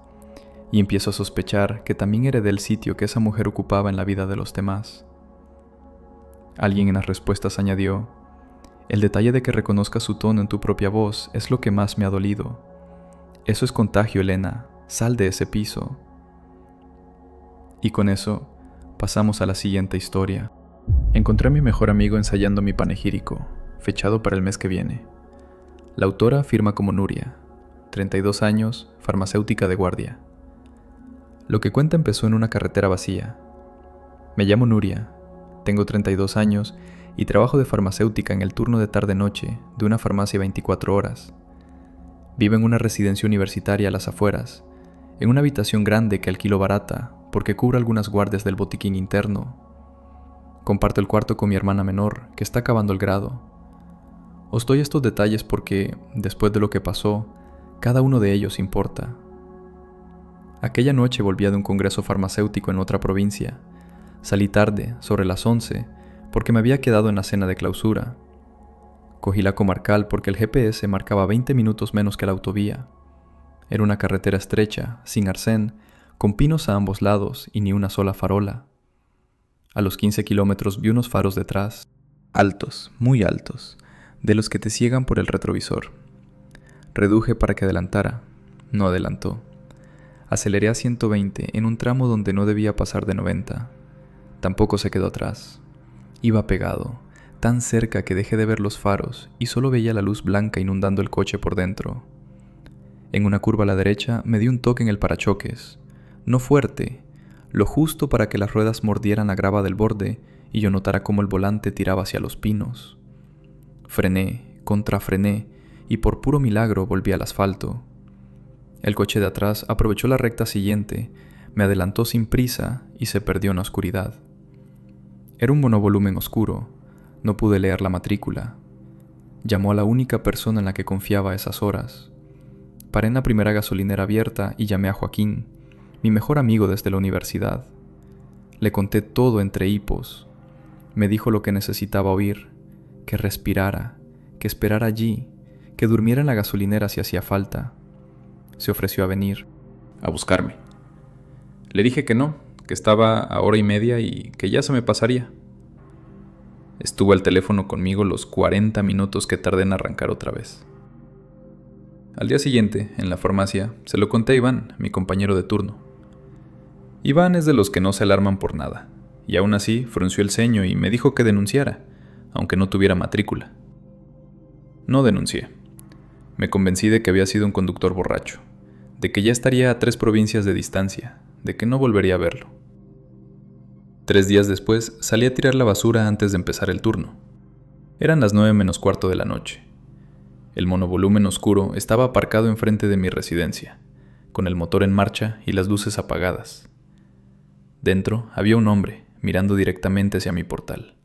Y empiezo a sospechar que también heredé el sitio que esa mujer ocupaba en la vida de los demás. Alguien en las respuestas añadió: El detalle de que reconozcas su tono en tu propia voz es lo que más me ha dolido. Eso es contagio, Elena. Sal de ese piso. Y con eso, pasamos a la siguiente historia. Encontré a mi mejor amigo ensayando mi panegírico. fechado para el mes que viene. La autora firma como Nuria, 32 años, farmacéutica de guardia. Lo que cuenta empezó en una carretera vacía. Me llamo Nuria, tengo 32 años y trabajo de farmacéutica en el turno de tarde-noche de una farmacia 24 horas. Vivo en una residencia universitaria a las afueras, en una habitación grande que alquilo barata porque cubro algunas guardias del botiquín interno. Comparto el cuarto con mi hermana menor, que está acabando el grado. Os doy estos detalles porque, después de lo que pasó, cada uno de ellos importa. Aquella noche volvía de un congreso farmacéutico en otra provincia. Salí tarde, sobre las 11, porque me había quedado en la cena de clausura. Cogí la comarcal porque el GPS marcaba 20 minutos menos que la autovía. Era una carretera estrecha, sin arcén, con pinos a ambos lados y ni una sola farola. A los 15 kilómetros vi unos faros detrás, altos, muy altos, de los que te ciegan por el retrovisor. Reduje para que adelantara. No adelantó. Aceleré a 120 en un tramo donde no debía pasar de 90. Tampoco se quedó atrás. Iba pegado, tan cerca que dejé de ver los faros y solo veía la luz blanca inundando el coche por dentro. En una curva a la derecha me di un toque en el parachoques. No fuerte, lo justo para que las ruedas mordieran la grava del borde y yo notara cómo el volante tiraba hacia los pinos. Frené, contrafrené y por puro milagro volví al asfalto. El coche de atrás aprovechó la recta siguiente, me adelantó sin prisa y se perdió en la oscuridad. Era un monovolumen oscuro, no pude leer la matrícula. Llamó a la única persona en la que confiaba a esas horas. Paré en la primera gasolinera abierta y llamé a Joaquín, mi mejor amigo desde la universidad. Le conté todo entre hipos. Me dijo lo que necesitaba oír, que respirara, que esperara allí, que durmiera en la gasolinera si hacía falta. Se ofreció a venir. A buscarme. Le dije que no, que estaba a 1:30 y que ya se me pasaría. Estuvo al teléfono conmigo los 40 minutos que tardé en arrancar otra vez. Al día siguiente, en la farmacia, se lo conté a Iván, mi compañero de turno. Iván es de los que no se alarman por nada, y aún así frunció el ceño y me dijo que denunciara, aunque no tuviera matrícula. No denuncié. Me convencí de que había sido un conductor borracho, de que ya estaría a 3 provincias de distancia, de que no volvería a verlo. 3 días después salí a tirar la basura antes de empezar el turno. Eran las 9:15 de la noche. El monovolumen oscuro estaba aparcado enfrente de mi residencia, con el motor en marcha y las luces apagadas. Dentro había un hombre, mirando directamente hacia mi portal.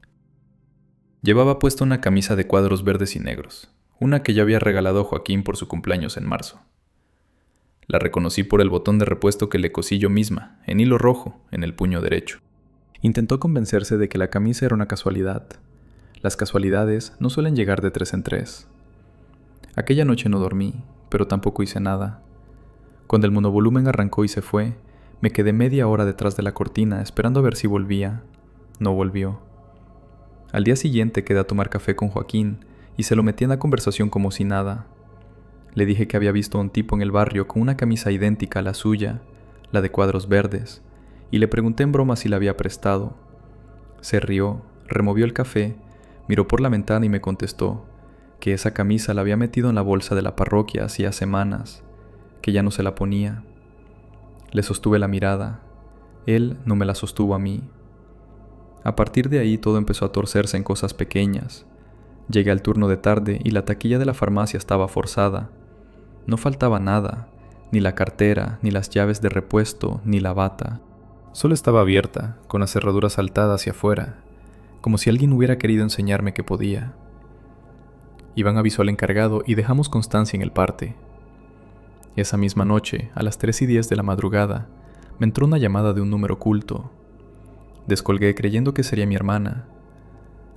Llevaba puesta una camisa de cuadros verdes y negros, una que yo había regalado a Joaquín por su cumpleaños en marzo. La reconocí por el botón de repuesto que le cosí yo misma, en hilo rojo, en el puño derecho. Intentó convencerse de que la camisa era una casualidad. Las casualidades no suelen llegar de 3 en 3. Aquella noche no dormí, pero tampoco hice nada. Cuando el monovolumen arrancó y se fue, me quedé media hora detrás de la cortina esperando a ver si volvía. No volvió. Al día siguiente quedé a tomar café con Joaquín y se lo metí en la conversación como si nada. Le dije que había visto a un tipo en el barrio con una camisa idéntica a la suya, la de cuadros verdes, y le pregunté en broma si la había prestado. Se rió, removió el café, miró por la ventana y me contestó que esa camisa la había metido en la bolsa de la parroquia hacía semanas, que ya no se la ponía. Le sostuve la mirada. Él no me la sostuvo a mí. A partir de ahí todo empezó a torcerse en cosas pequeñas. Llegué al turno de tarde y la taquilla de la farmacia estaba forzada. No faltaba nada, ni la cartera, ni las llaves de repuesto, ni la bata. Solo estaba abierta, con la cerradura saltada hacia afuera, como si alguien hubiera querido enseñarme que podía. Iván avisó al encargado y dejamos constancia en el parte. Esa misma noche, a las 3:10 de la madrugada, me entró una llamada de un número oculto. Descolgué creyendo que sería mi hermana.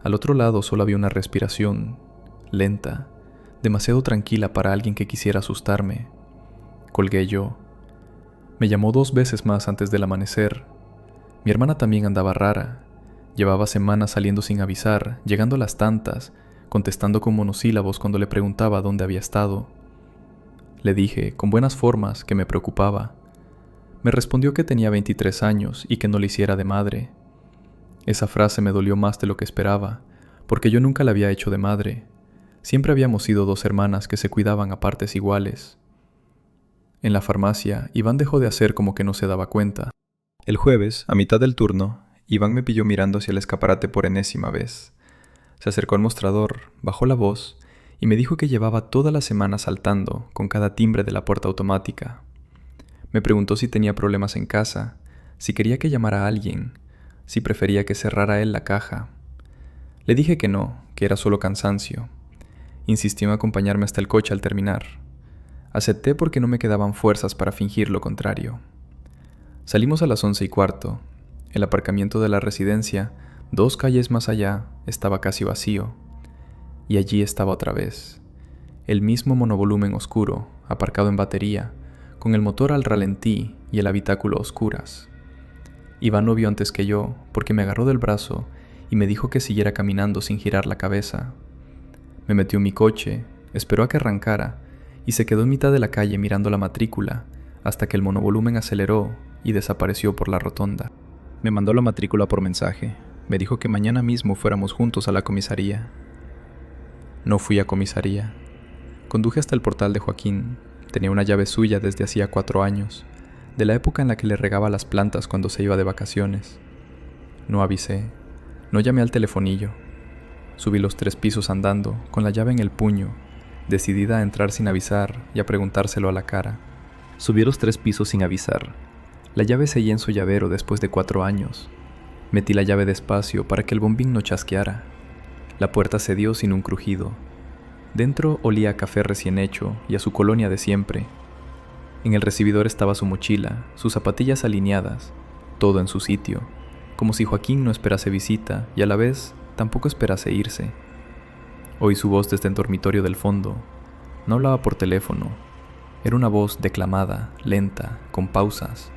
Al otro lado solo había una respiración, lenta, demasiado tranquila para alguien que quisiera asustarme. Colgué yo. Me llamó 2 veces más antes del amanecer. Mi hermana también andaba rara. Llevaba semanas saliendo sin avisar, llegando a las tantas, contestando con monosílabos cuando le preguntaba dónde había estado. Le dije, con buenas formas, que me preocupaba. Me respondió que tenía 23 años y que no le hiciera de madre. Esa frase me dolió más de lo que esperaba, porque yo nunca la había hecho de madre. Siempre habíamos sido dos hermanas que se cuidaban a partes iguales. En la farmacia, Iván dejó de hacer como que no se daba cuenta. El jueves, a mitad del turno, Iván me pilló mirando hacia el escaparate por enésima vez. Se acercó al mostrador, bajó la voz y me dijo que llevaba toda la semana saltando con cada timbre de la puerta automática. Me preguntó si tenía problemas en casa, si quería que llamara a alguien, si prefería que cerrara él la caja. Le dije que no, que era solo cansancio. Insistió en acompañarme hasta el coche al terminar. Acepté porque no me quedaban fuerzas para fingir lo contrario. Salimos a las 11:15. El aparcamiento de la residencia, 2 calles más allá, estaba casi vacío. Y allí estaba otra vez. El mismo monovolumen oscuro, aparcado en batería, con el motor al ralentí y el habitáculo a oscuras. Iván lo vio antes que yo, porque me agarró del brazo y me dijo que siguiera caminando sin girar la cabeza. Me metió en mi coche, esperó a que arrancara y se quedó en mitad de la calle mirando la matrícula hasta que el monovolumen aceleró y desapareció por la rotonda. Me mandó la matrícula por mensaje. Me dijo que mañana mismo fuéramos juntos a la comisaría. No fui a comisaría. Conduje hasta el portal de Joaquín. Tenía una llave suya desde hacía 4 años, de la época en la que le regaba las plantas cuando se iba de vacaciones. No avisé. No llamé al telefonillo. Subí los 3 pisos andando, con la llave en el puño, decidida a entrar sin avisar y a preguntárselo a la cara. Subí los 3 pisos sin avisar. La llave seguía en su llavero después de 4 años. Metí la llave despacio para que el bombín no chasqueara. La puerta cedió sin un crujido. Dentro olía a café recién hecho y a su colonia de siempre. En el recibidor estaba su mochila, sus zapatillas alineadas, todo en su sitio, como si Joaquín no esperase visita y a la vez tampoco esperase irse. Oí su voz desde el dormitorio del fondo. No hablaba por teléfono. Era una voz declamada, lenta, con pausas,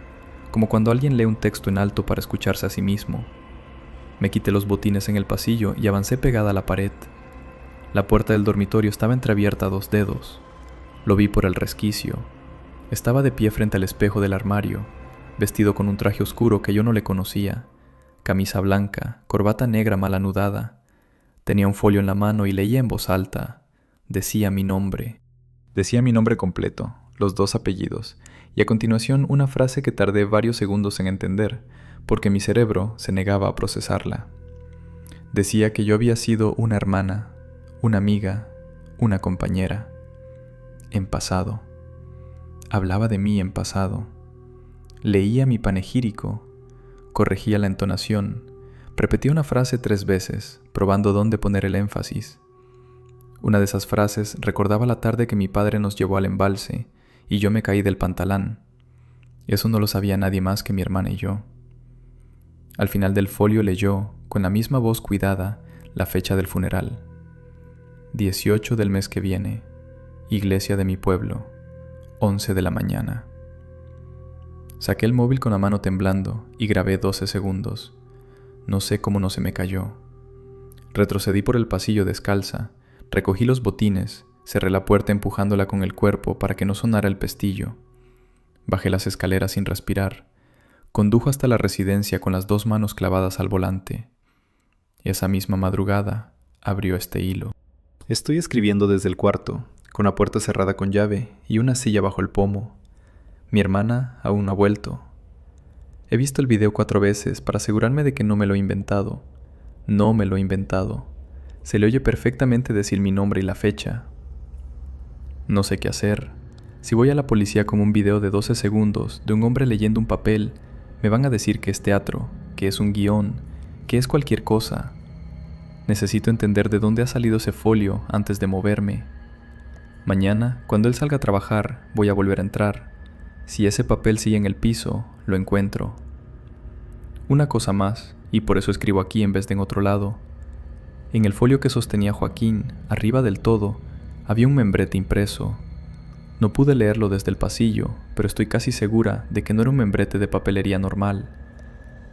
como cuando alguien lee un texto en alto para escucharse a sí mismo. Me quité los botines en el pasillo y avancé pegada a la pared. La puerta del dormitorio estaba entreabierta a 2 dedos. Lo vi por el resquicio. Estaba de pie frente al espejo del armario, vestido con un traje oscuro que yo no le conocía, camisa blanca, corbata negra mal anudada. Tenía un folio en la mano y leía en voz alta. Decía mi nombre. Decía mi nombre completo, los 2 apellidos, y a continuación una frase que tardé varios segundos en entender, porque mi cerebro se negaba a procesarla. Decía que yo había sido una hermana, una amiga, una compañera. En pasado. Hablaba de mí en pasado. Leía mi panegírico. Corregía la entonación. Repetía una frase 3 veces, probando dónde poner el énfasis. Una de esas frases recordaba la tarde que mi padre nos llevó al embalse y yo me caí del pantalán. Eso no lo sabía nadie más que mi hermana y yo. Al final del folio leyó, con la misma voz cuidada, la fecha del funeral. 18 del mes que viene, iglesia de mi pueblo, 11 de la mañana. Saqué el móvil con la mano temblando y grabé 12 segundos. No sé cómo no se me cayó. Retrocedí por el pasillo descalza, recogí los botines, cerré la puerta empujándola con el cuerpo para que no sonara el pestillo. Bajé las escaleras sin respirar. Condujo hasta la residencia con las 2 manos clavadas al volante. Esa misma madrugada abrió este hilo. Estoy escribiendo desde el cuarto, con la puerta cerrada con llave y una silla bajo el pomo. Mi hermana aún no ha vuelto. He visto el video 4 veces para asegurarme de que no me lo he inventado. No me lo he inventado. Se le oye perfectamente decir mi nombre y la fecha. No sé qué hacer. Si voy a la policía con un video de 12 segundos de un hombre leyendo un papel, me van a decir que es teatro, que es un guión, que es cualquier cosa. Necesito entender de dónde ha salido ese folio antes de moverme. Mañana, cuando él salga a trabajar, voy a volver a entrar. Si ese papel sigue en el piso, lo encuentro. Una cosa más, y por eso escribo aquí en vez de en otro lado. En el folio que sostenía Joaquín, arriba del todo, había un membrete impreso. No pude leerlo desde el pasillo, pero estoy casi segura de que no era un membrete de papelería normal.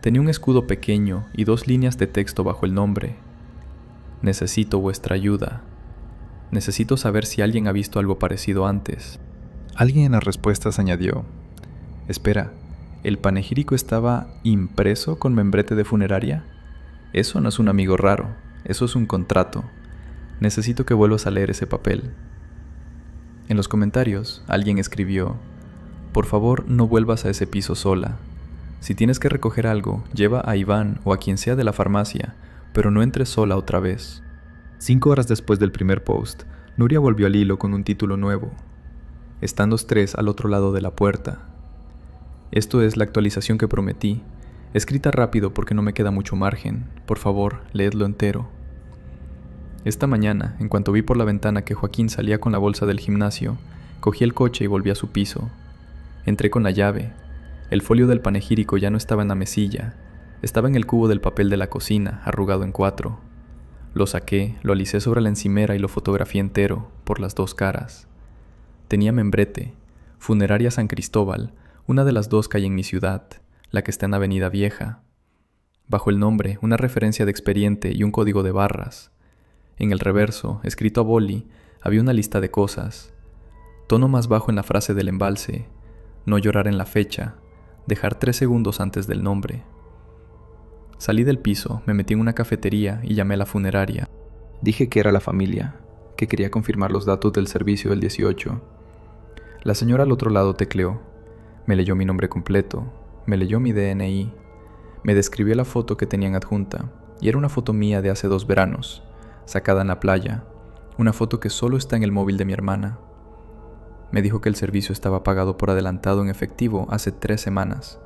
Tenía un escudo pequeño y 2 líneas de texto bajo el nombre. Necesito vuestra ayuda. Necesito saber si alguien ha visto algo parecido antes. Alguien en las respuestas añadió: espera, ¿el panegírico estaba impreso con membrete de funeraria? Eso no es un amigo raro. Eso es un contrato. Necesito que vuelvas a leer ese papel. En los comentarios, alguien escribió: por favor, no vuelvas a ese piso sola. Si tienes que recoger algo, lleva a Iván o a quien sea de la farmacia, pero no entres sola otra vez. 5 horas después del primer post, Nuria volvió al hilo con un título nuevo. Están los tres al otro lado de la puerta. Esto es la actualización que prometí, escrita rápido porque no me queda mucho margen. Por favor, leedlo entero. Esta mañana, en cuanto vi por la ventana que Joaquín salía con la bolsa del gimnasio, cogí el coche y volví a su piso. Entré con la llave. El folio del panegírico ya no estaba en la mesilla, estaba en el cubo del papel de la cocina, arrugado en 4. Lo saqué, lo alicé sobre la encimera y lo fotografié entero, por las 2 caras. Tenía membrete, Funeraria San Cristóbal, una de las 2 que hay en mi ciudad, la que está en Avenida Vieja. Bajo el nombre, una referencia de expediente y un código de barras. En el reverso, escrito a boli, había una lista de cosas. Tono más bajo en la frase del embalse: no llorar en la fecha, dejar 3 segundos antes del nombre. Salí del piso, me metí en una cafetería y llamé a la funeraria. Dije que era la familia, que quería confirmar los datos del servicio del 18. La señora al otro lado tecleó. Me leyó mi nombre completo, me leyó mi DNI, me describió la foto que tenían adjunta, y era una foto mía de hace 2 veranos, sacada en la playa, una foto que solo está en el móvil de mi hermana. Me dijo que el servicio estaba pagado por adelantado en efectivo hace 3 semanas.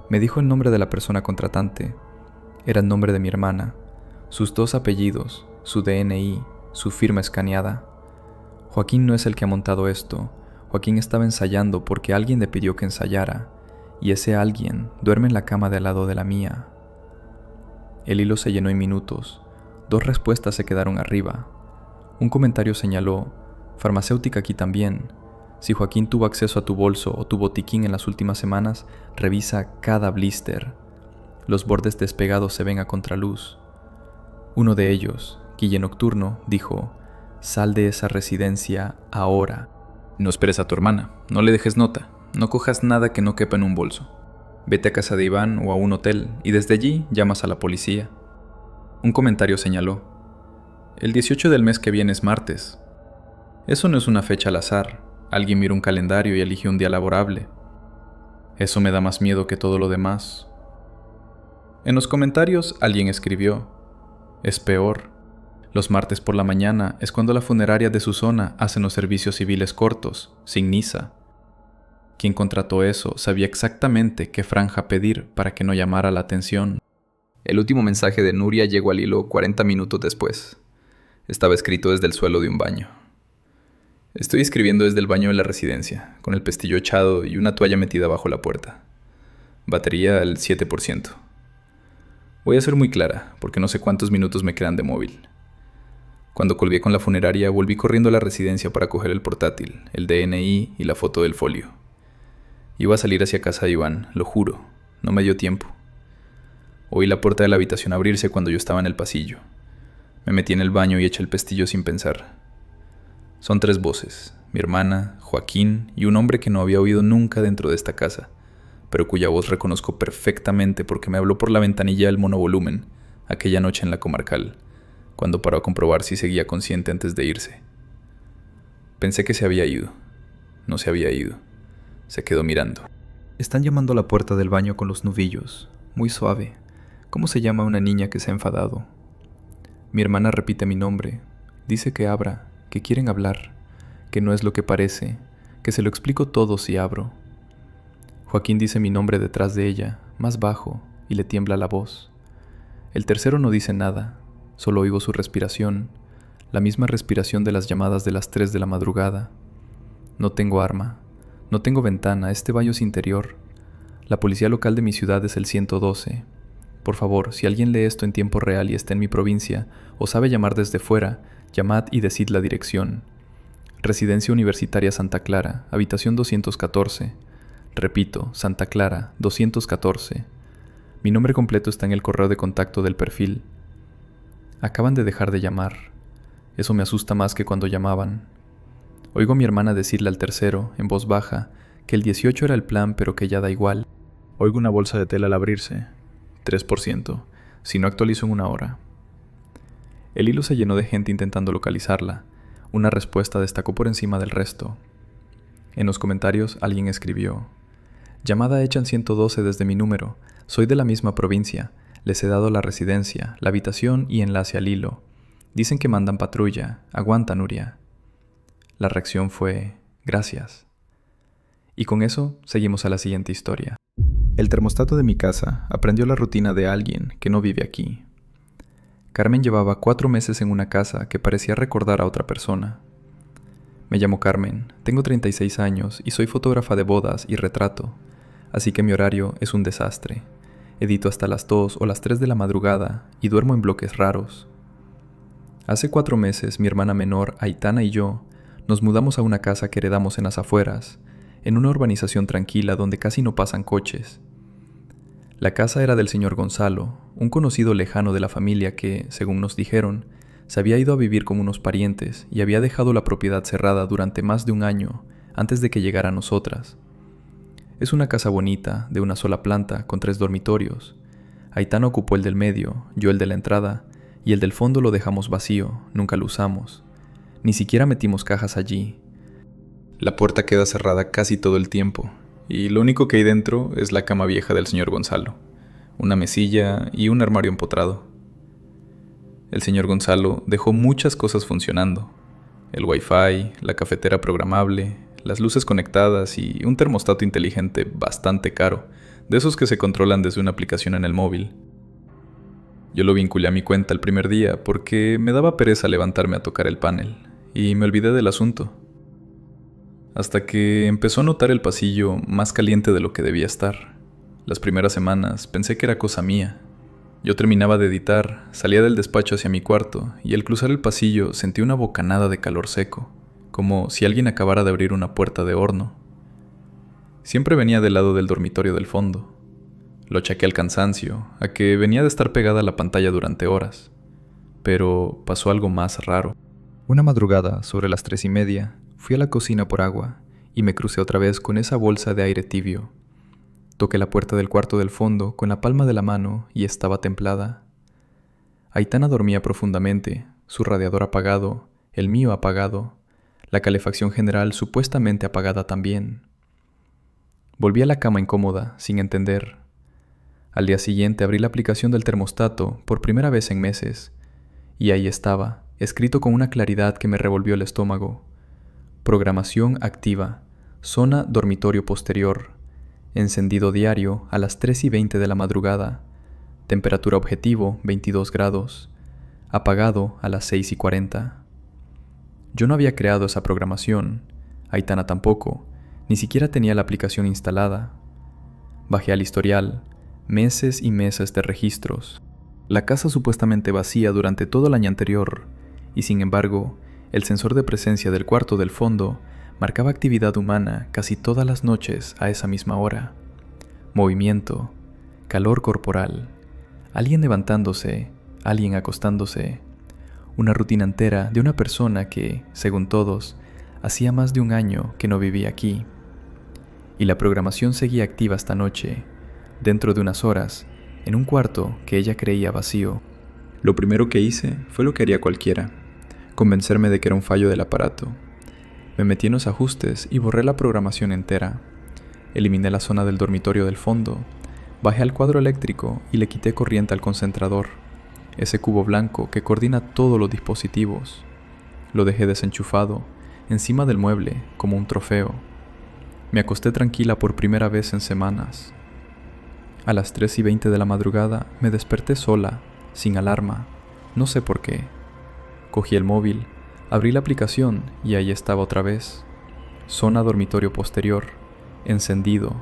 Me dijo el nombre de la persona contratante. Era el nombre de mi hermana, sus 2 apellidos, su DNI, su firma escaneada. Joaquín no es el que ha montado esto. Joaquín estaba ensayando porque alguien le pidió que ensayara, y ese alguien duerme en la cama de al lado de la mía. El hilo se llenó en minutos. 2 respuestas se quedaron arriba. Un comentario señaló: farmacéutica aquí también. Si Joaquín tuvo acceso a tu bolso o tu botiquín en las últimas semanas, revisa cada blister. Los bordes despegados se ven a contraluz. Uno de ellos, Guille Nocturno, dijo: sal de esa residencia ahora. No esperes a tu hermana, no le dejes nota, no cojas nada que no quepa en un bolso. Vete a casa de Iván o a un hotel y desde allí llamas a la policía. Un comentario señaló: el 18 del mes que viene es martes. Eso no es una fecha al azar, alguien mira un calendario y elige un día laborable. Eso me da más miedo que todo lo demás. En los comentarios alguien escribió: es peor. Los martes por la mañana es cuando la funeraria de su zona hacen los servicios civiles cortos, sin NISA. Quien contrató eso sabía exactamente qué franja pedir para que no llamara la atención. El último mensaje de Nuria llegó al hilo 40 minutos después. Estaba escrito desde el suelo de un baño. Estoy escribiendo desde el baño de la residencia, con el pestillo echado y una toalla metida bajo la puerta. Batería al 7%. Voy a ser muy clara, porque no sé cuántos minutos me quedan de móvil. Cuando colgué con la funeraria, volví corriendo a la residencia para coger el portátil, el DNI y la foto del folio. Iba a salir hacia casa de Iván, lo juro, no me dio tiempo. Oí la puerta de la habitación abrirse cuando yo estaba en el pasillo. Me metí en el baño y eché el pestillo sin pensar. Son 3 voces, mi hermana, Joaquín y un hombre que no había oído nunca dentro de esta casa, pero cuya voz reconozco perfectamente porque me habló por la ventanilla del monovolumen, aquella noche en la Comarcal, cuando paró a comprobar si seguía consciente antes de irse. Pensé que se había ido. No se había ido. Se quedó mirando. Están llamando a la puerta del baño con los nubillos, muy suave. ¿Cómo se llama una niña que se ha enfadado? Mi hermana repite mi nombre. Dice que abra, que quieren hablar, que no es lo que parece, que se lo explico todo si abro. Joaquín dice mi nombre detrás de ella, más bajo, y le tiembla la voz. El tercero no dice nada, solo oigo su respiración, la misma respiración de las llamadas de las 3 de la madrugada. No tengo arma, no tengo ventana, este baño es interior. La policía local de mi ciudad es el 112. Por favor, si alguien lee esto en tiempo real y está en mi provincia, o sabe llamar desde fuera, llamad y decid la dirección. Residencia Universitaria Santa Clara, habitación 214. Repito, Santa Clara, 214. Mi nombre completo está en el correo de contacto del perfil. Acaban de dejar de llamar. Eso me asusta más que cuando llamaban. Oigo a mi hermana decirle al tercero, en voz baja, que el 18 era el plan, pero que ya da igual. Oigo una bolsa de tela al abrirse. 3%, si no actualizo en 1 hora. El hilo se llenó de gente intentando localizarla. Una respuesta destacó por encima del resto. En los comentarios alguien escribió: llamada hecha en 112 desde mi número. Soy de la misma provincia. Les he dado la residencia, la habitación y enlace al hilo. Dicen que mandan patrulla. Aguanta, Nuria. La reacción fue: gracias. Y con eso seguimos a la siguiente historia. El termostato de mi casa aprendió la rutina de alguien que no vive aquí. Carmen llevaba 4 meses en una casa que parecía recordar a otra persona. Me llamo Carmen, tengo 36 años y soy fotógrafa de bodas y retrato, así que mi horario es un desastre. Edito hasta las 2 o las 3 de la madrugada y duermo en bloques raros. Hace 4 meses mi hermana menor, Aitana, y yo nos mudamos a una casa que heredamos en las afueras, en una urbanización tranquila donde casi no pasan coches. La casa era del señor Gonzalo, un conocido lejano de la familia que, según nos dijeron, se había ido a vivir con unos parientes y había dejado la propiedad cerrada durante más de un año antes de que llegara a nosotras. Es una casa bonita, de una sola planta, con 3 dormitorios. Aitana ocupó el del medio, yo el de la entrada, y el del fondo lo dejamos vacío, nunca lo usamos. Ni siquiera metimos cajas allí. La puerta queda cerrada casi todo el tiempo, y lo único que hay dentro es la cama vieja del señor Gonzalo, una mesilla y un armario empotrado. El señor Gonzalo dejó muchas cosas funcionando: el wifi, la cafetera programable, las luces conectadas y un termostato inteligente bastante caro, de esos que se controlan desde una aplicación en el móvil. Yo lo vinculé a mi cuenta el primer día porque me daba pereza levantarme a tocar el panel, y me olvidé del asunto. Hasta que empezó a notar el pasillo más caliente de lo que debía estar. Las primeras semanas pensé que era cosa mía. Yo terminaba de editar, salía del despacho hacia mi cuarto y al cruzar el pasillo sentí una bocanada de calor seco, como si alguien acabara de abrir una puerta de horno. Siempre venía del lado del dormitorio del fondo. Lo achaqué al cansancio, a que venía de estar pegada a la pantalla durante horas. Pero pasó algo más raro. Una madrugada, sobre las 3:30, fui a la cocina por agua y me crucé otra vez con esa bolsa de aire tibio. Toqué la puerta del cuarto del fondo con la palma de la mano y estaba templada. Aitana dormía profundamente, su radiador apagado, el mío apagado, la calefacción general supuestamente apagada también. Volví a la cama incómoda, sin entender. Al día siguiente abrí la aplicación del termostato por primera vez en meses, y ahí estaba, escrito con una claridad que me revolvió el estómago: programación activa, zona dormitorio posterior, encendido diario a las 3:20 de la madrugada, temperatura objetivo 22 grados, apagado a las 6:40. Yo no había creado esa programación, Aitana tampoco, ni siquiera tenía la aplicación instalada. Bajé al historial, meses y meses de registros. La casa supuestamente vacía durante todo el año anterior, y sin embargo, el sensor de presencia del cuarto del fondo marcaba actividad humana casi todas las noches a esa misma hora. Movimiento, calor corporal, alguien levantándose, alguien acostándose. Una rutina entera de una persona que, según todos, hacía más de un año que no vivía aquí. Y la programación seguía activa esta noche, dentro de unas horas, en un cuarto que ella creía vacío. Lo primero que hice fue lo que haría cualquiera: convencerme de que era un fallo del aparato. Me metí en los ajustes y borré la programación entera. Eliminé la zona del dormitorio del fondo, bajé al cuadro eléctrico y le quité corriente al concentrador, ese cubo blanco que coordina todos los dispositivos. Lo dejé desenchufado, encima del mueble, como un trofeo. Me acosté tranquila por primera vez en semanas. A las 3:20 de la madrugada me desperté sola, sin alarma, no sé por qué. Cogí el móvil, abrí la aplicación y ahí estaba otra vez. Zona dormitorio posterior, encendido,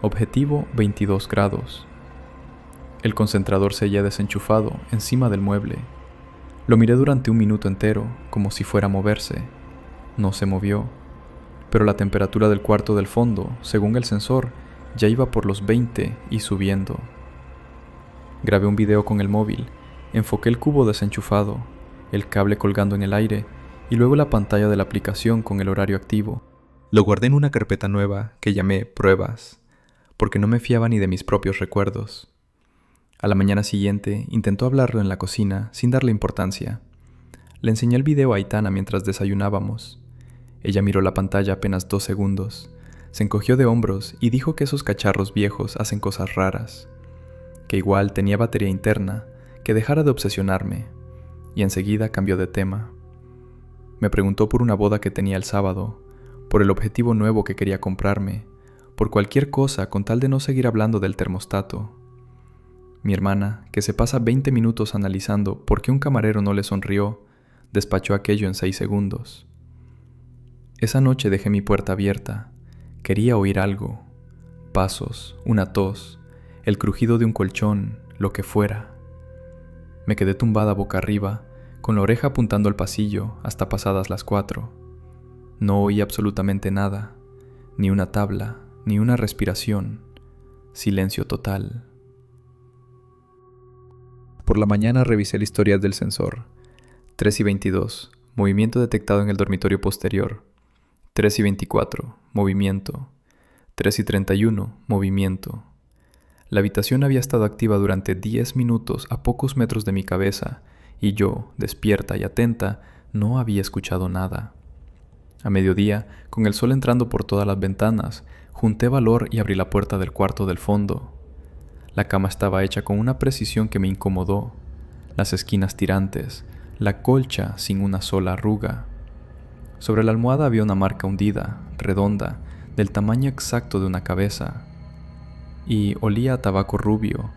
objetivo 22 grados. El concentrador se había desenchufado encima del mueble. Lo miré durante un minuto entero, como si fuera a moverse. No se movió, pero la temperatura del cuarto del fondo, según el sensor, ya iba por los 20 y subiendo. Grabé un video con el móvil, enfoqué el cubo desenchufado, el cable colgando en el aire y luego la pantalla de la aplicación con el horario activo. Lo guardé en una carpeta nueva que llamé Pruebas, porque no me fiaba ni de mis propios recuerdos. A la mañana siguiente intentó hablarlo en la cocina sin darle importancia, Le enseñé el video a Aitana mientras desayunábamos. Ella miró la pantalla apenas 2 segundos, se encogió de hombros y dijo que esos cacharros viejos hacen cosas raras, que igual tenía batería interna, que dejara de obsesionarme, y enseguida cambió de tema. Me preguntó por una boda que tenía el sábado, por el objetivo nuevo que quería comprarme, por cualquier cosa con tal de no seguir hablando del termostato. Mi hermana, que se pasa 20 minutos analizando por qué un camarero no le sonrió, despachó aquello en 6 segundos. Esa noche dejé mi puerta abierta. Quería oír algo. Pasos, una tos, el crujido de un colchón, lo que fuera. Me quedé tumbada boca arriba, con la oreja apuntando al pasillo hasta pasadas las 4. No oí absolutamente nada, ni una tabla, ni una respiración. Silencio total. Por la mañana revisé el historial del sensor. 3:22, movimiento detectado en el dormitorio posterior. 3:24, movimiento. 3:31, movimiento. La habitación había estado activa durante 10 minutos a pocos metros de mi cabeza, y yo, despierta y atenta, no había escuchado nada. A mediodía, con el sol entrando por todas las ventanas, junté valor y abrí la puerta del cuarto del fondo. La cama estaba hecha con una precisión que me incomodó. Las esquinas tirantes, la colcha sin una sola arruga. Sobre la almohada había una marca hundida, redonda, del tamaño exacto de una cabeza. Y olía a tabaco rubio,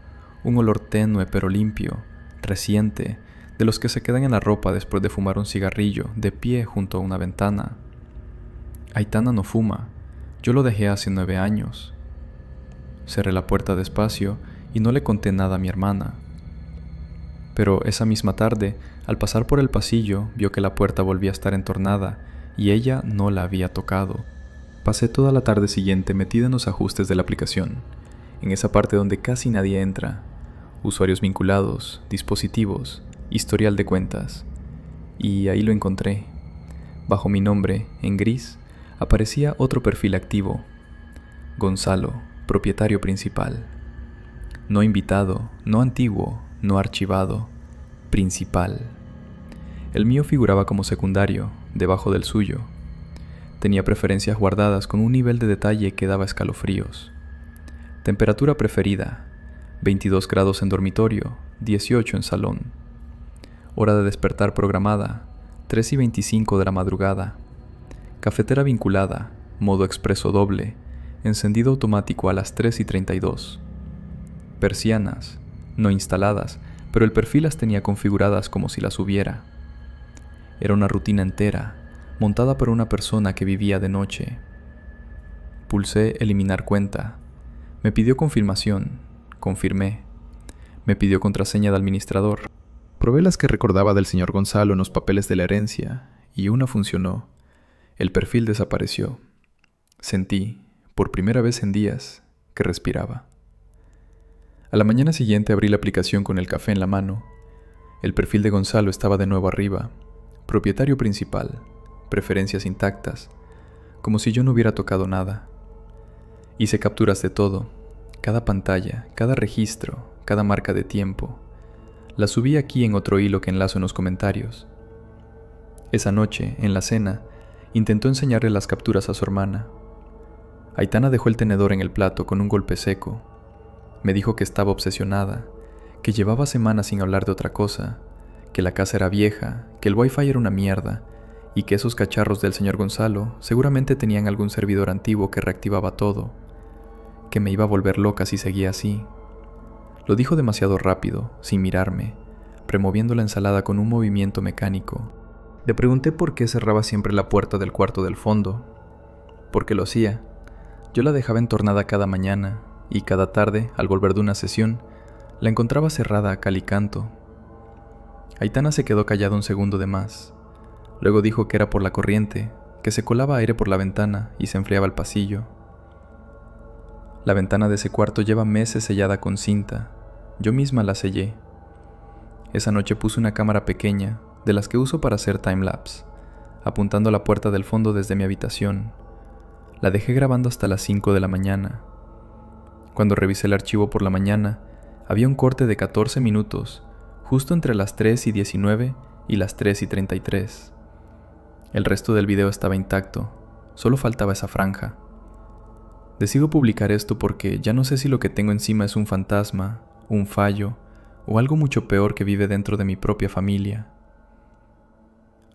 un olor tenue pero limpio, reciente, de los que se quedan en la ropa después de fumar un cigarrillo, de pie junto a una ventana. Aitana no fuma, yo lo dejé hace 9 años. Cerré la puerta despacio y no le conté nada a mi hermana. Pero esa misma tarde, al pasar por el pasillo, vio que la puerta volvía a estar entornada y ella no la había tocado. Pasé toda la tarde siguiente metida en los ajustes de la aplicación, en esa parte donde casi nadie entra. Usuarios vinculados, dispositivos, historial de cuentas. Y ahí lo encontré. Bajo mi nombre, en gris, aparecía otro perfil activo. Gonzalo, propietario principal. No invitado, no antiguo, no archivado, principal. El mío figuraba como secundario, debajo del suyo. Tenía preferencias guardadas con un nivel de detalle que daba escalofríos. Temperatura preferida, 22 grados en dormitorio, 18 en salón. Hora de despertar programada, 3:25 de la madrugada. Cafetera vinculada, modo expreso doble, encendido automático a las 3:32. Persianas, no instaladas, pero el perfil las tenía configuradas como si las hubiera. Era una rutina entera, montada por una persona que vivía de noche. Pulsé eliminar cuenta. Me pidió confirmación. Confirmé. Me pidió contraseña de administrador. Probé las que recordaba del señor Gonzalo en los papeles de la herencia, y una funcionó. El perfil desapareció. Sentí, por primera vez en días, que respiraba. A la mañana siguiente abrí la aplicación con el café en la mano. El perfil de Gonzalo estaba de nuevo arriba. Propietario principal, preferencias intactas, como si yo no hubiera tocado nada. Hice capturas de todo, cada pantalla, cada registro, cada marca de tiempo. Las subí aquí en otro hilo que enlazo en los comentarios. Esa noche, en la cena, intentó enseñarle las capturas a su hermana. Aitana dejó el tenedor en el plato con un golpe seco. Me dijo que estaba obsesionada, que llevaba semanas sin hablar de otra cosa, que la casa era vieja, que el wifi era una mierda, y que esos cacharros del señor Gonzalo seguramente tenían algún servidor antiguo que reactivaba todo, que me iba a volver loca si seguía así. Lo dijo demasiado rápido, sin mirarme, removiendo la ensalada con un movimiento mecánico. Le pregunté por qué cerraba siempre la puerta del cuarto del fondo. Porque lo hacía. Yo la dejaba entornada cada mañana, y cada tarde, al volver de una sesión, la encontraba cerrada a cal y canto. Aitana se quedó callada un segundo de más. Luego dijo que era por la corriente, que se colaba aire por la ventana y se enfriaba el pasillo. La ventana de ese cuarto lleva meses sellada con cinta. Yo misma la sellé. Esa noche puse una cámara pequeña, de las que uso para hacer timelapse, apuntando a la puerta del fondo desde mi habitación. La dejé grabando hasta las 5 de la mañana. Cuando revisé el archivo por la mañana, había un corte de 14 minutos, justo entre las 3:19 y las 3:33. El resto del video estaba intacto, solo faltaba esa franja. Decido publicar esto porque ya no sé si lo que tengo encima es un fantasma, un fallo o algo mucho peor que vive dentro de mi propia familia.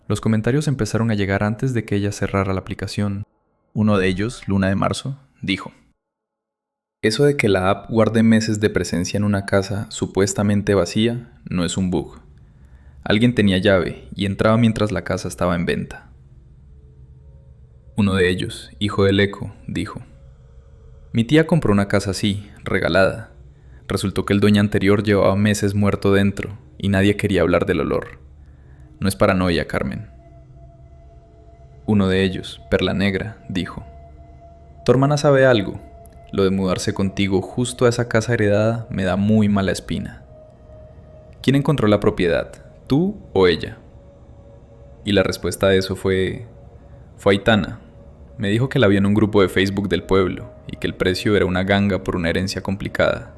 Los comentarios empezaron a llegar antes de que ella cerrara la aplicación. Uno de ellos, Luna de Marzo, dijo: eso de que la app guarde meses de presencia en una casa supuestamente vacía no es un bug. Alguien tenía llave y entraba mientras la casa estaba en venta. Uno de ellos, hijo del eco, dijo: mi tía compró una casa así, regalada. Resultó que el dueño anterior llevaba meses muerto dentro y nadie quería hablar del olor. No es paranoia, Carmen. Uno de ellos, Perla Negra, dijo: tu hermana sabe algo. Lo de mudarse contigo justo a esa casa heredada me da muy mala espina. ¿Quién encontró la propiedad, tú o ella? Y la respuesta a eso fue Aitana. Me dijo que la vio en un grupo de Facebook del pueblo y que el precio era una ganga por una herencia complicada.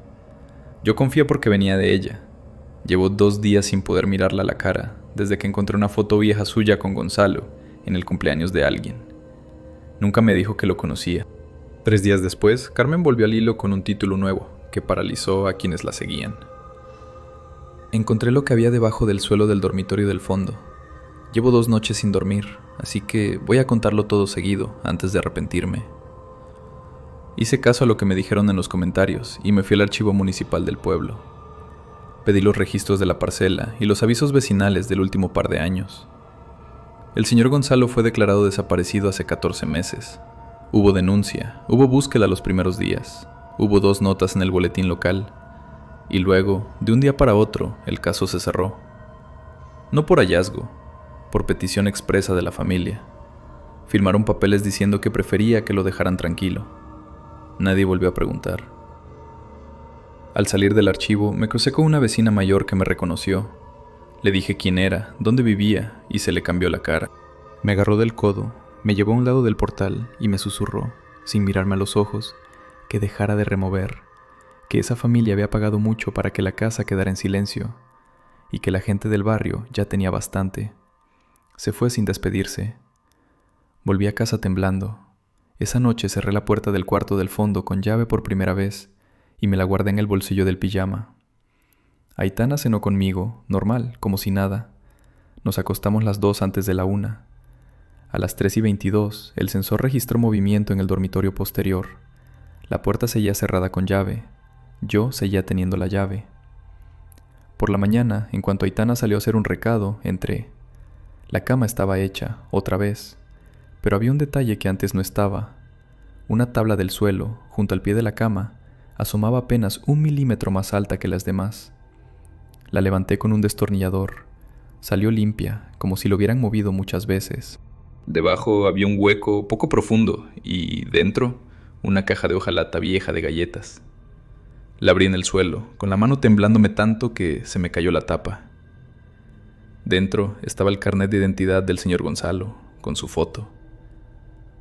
Yo confío porque venía de ella. Llevo 2 días sin poder mirarla a la cara desde que encontré una foto vieja suya con Gonzalo en el cumpleaños de alguien. Nunca me dijo que lo conocía. 3 días después, Carmen volvió al hilo con un título nuevo que paralizó a quienes la seguían. Encontré lo que había debajo del suelo del dormitorio del fondo. Llevo 2 noches sin dormir, así que voy a contarlo todo seguido antes de arrepentirme. Hice caso a lo que me dijeron en los comentarios y me fui al archivo municipal del pueblo. Pedí los registros de la parcela y los avisos vecinales del último par de años. El señor Gonzalo fue declarado desaparecido hace 14 meses. Hubo denuncia, hubo búsqueda los primeros días, hubo 2 notas en el boletín local, y luego, de un día para otro, el caso se cerró. No por hallazgo, por petición expresa de la familia. Firmaron papeles diciendo que prefería que lo dejaran tranquilo. Nadie volvió a preguntar. Al salir del archivo, me crucé con una vecina mayor que me reconoció. Le dije quién era, dónde vivía, y se le cambió la cara. Me agarró del codo, me llevó a un lado del portal y me susurró, sin mirarme a los ojos, que dejara de remover, que esa familia había pagado mucho para que la casa quedara en silencio, y que la gente del barrio ya tenía bastante. Se fue sin despedirse. Volví a casa temblando. Esa noche cerré la puerta del cuarto del fondo con llave por primera vez y me la guardé en el bolsillo del pijama. Aitana cenó conmigo, normal, como si nada. Nos acostamos las 2 antes de la 1. A las 3:22, el sensor registró movimiento en el dormitorio posterior. La puerta seguía cerrada con llave. Yo seguía teniendo la llave. Por la mañana, en cuanto Aitana salió a hacer un recado, entré. La cama estaba hecha, otra vez. Pero había un detalle que antes no estaba. Una tabla del suelo, junto al pie de la cama, asomaba apenas 1 milímetro más alta que las demás. La levanté con un destornillador. Salió limpia, como si lo hubieran movido muchas veces. Debajo había un hueco poco profundo y dentro una caja de hojalata vieja de galletas. La abrí en el suelo, con la mano temblándome tanto que se me cayó la tapa. Dentro estaba el carnet de identidad del señor Gonzalo, con su foto.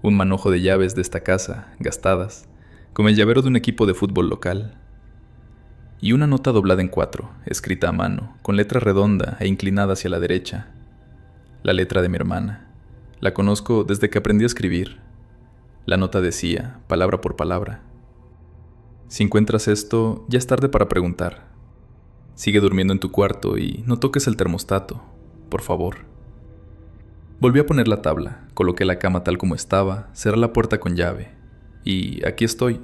Un manojo de llaves de esta casa, gastadas, como el llavero de un equipo de fútbol local. Y una nota doblada en 4, escrita a mano, con letra redonda e inclinada hacia la derecha. La letra de mi hermana. La conozco desde que aprendí a escribir. La nota decía, palabra por palabra: si encuentras esto, ya es tarde para preguntar. Sigue durmiendo en tu cuarto y no toques el termostato, por favor. Volví a poner la tabla, coloqué la cama tal como estaba, cerré la puerta con llave. Y aquí estoy,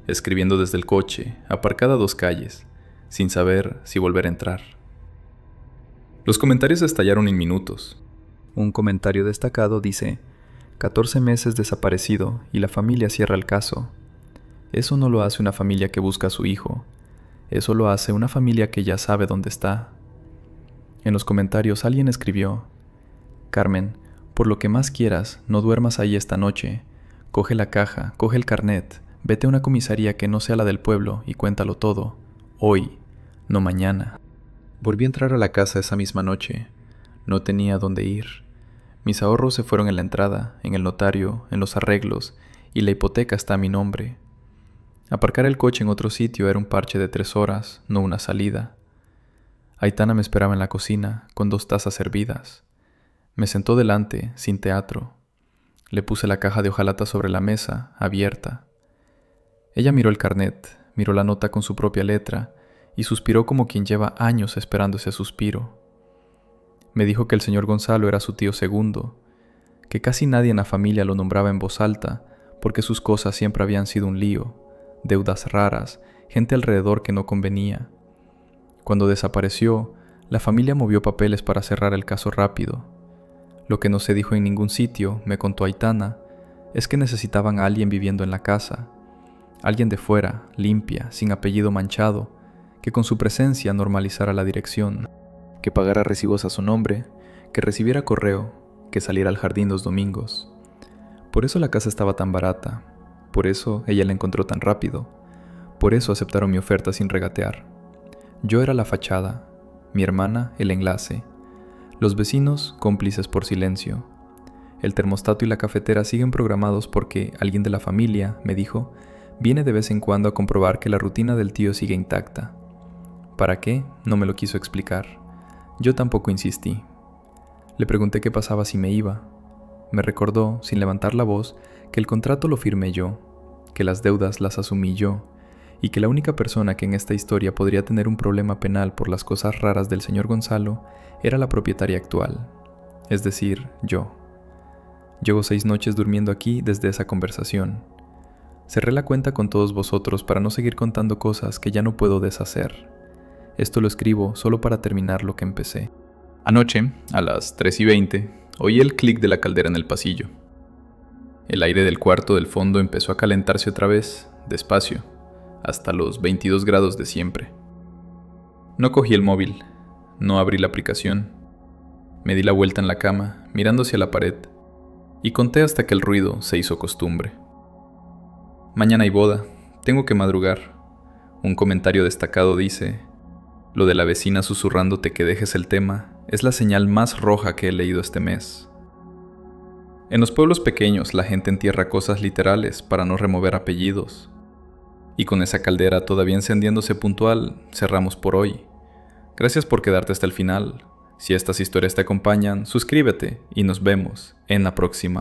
escribiendo desde el coche, aparcada a 2 calles, sin saber si volver a entrar. Los comentarios estallaron en minutos. Un comentario destacado dice: 14 meses desaparecido y la familia cierra el caso. Eso no lo hace una familia que busca a su hijo. Eso lo hace una familia que ya sabe dónde está. En los comentarios alguien escribió: Carmen, por lo que más quieras, no duermas ahí esta noche. Coge la caja, coge el carnet, vete a una comisaría que no sea la del pueblo y cuéntalo todo. Hoy, no mañana. Volví a entrar a la casa esa misma noche. No tenía dónde ir. Mis ahorros se fueron en la entrada, en el notario, en los arreglos, y la hipoteca está a mi nombre. Aparcar el coche en otro sitio era un parche de 3 horas, no una salida. Aitana me esperaba en la cocina, con 2 tazas servidas. Me sentó delante, sin teatro. Le puse la caja de hojalata sobre la mesa, abierta. Ella miró el carnet, miró la nota con su propia letra y suspiró como quien lleva años esperando ese suspiro. Me dijo que el señor Gonzalo era su tío segundo, que casi nadie en la familia lo nombraba en voz alta porque sus cosas siempre habían sido un lío, deudas raras, gente alrededor que no convenía. Cuando desapareció, la familia movió papeles para cerrar el caso rápido. Lo que no se dijo en ningún sitio, me contó Aitana, es que necesitaban a alguien viviendo en la casa, alguien de fuera, limpia, sin apellido manchado, que con su presencia normalizara la dirección, que pagara recibos a su nombre, que recibiera correo, que saliera al jardín los domingos. Por eso la casa estaba tan barata, por eso ella la encontró tan rápido, por eso aceptaron mi oferta sin regatear. Yo era la fachada, mi hermana el enlace, los vecinos cómplices por silencio. El termostato y la cafetera siguen programados porque alguien de la familia, me dijo, viene de vez en cuando a comprobar que la rutina del tío sigue intacta. ¿Para qué? No me lo quiso explicar. Yo tampoco insistí. Le pregunté qué pasaba si me iba. Me recordó, sin levantar la voz, que el contrato lo firmé yo, que las deudas las asumí yo, y que la única persona que en esta historia podría tener un problema penal por las cosas raras del señor Gonzalo era la propietaria actual, es decir, yo. Llevo 6 noches durmiendo aquí desde esa conversación. Cerré la cuenta con todos vosotros para no seguir contando cosas que ya no puedo deshacer. Esto lo escribo solo para terminar lo que empecé. Anoche, a las 3:20, oí el clic de la caldera en el pasillo. El aire del cuarto del fondo empezó a calentarse otra vez, despacio, hasta los 22 grados de siempre. No cogí el móvil, no abrí la aplicación. Me di la vuelta en la cama, mirando hacia la pared, y conté hasta que el ruido se hizo costumbre. Mañana hay boda, tengo que madrugar. Un comentario destacado dice: lo de la vecina susurrándote que dejes el tema es la señal más roja que he leído este mes. En los pueblos pequeños la gente entierra cosas literales para no remover apellidos. Y con esa caldera todavía encendiéndose puntual, cerramos por hoy. Gracias por quedarte hasta el final. Si estas historias te acompañan, suscríbete y nos vemos en la próxima.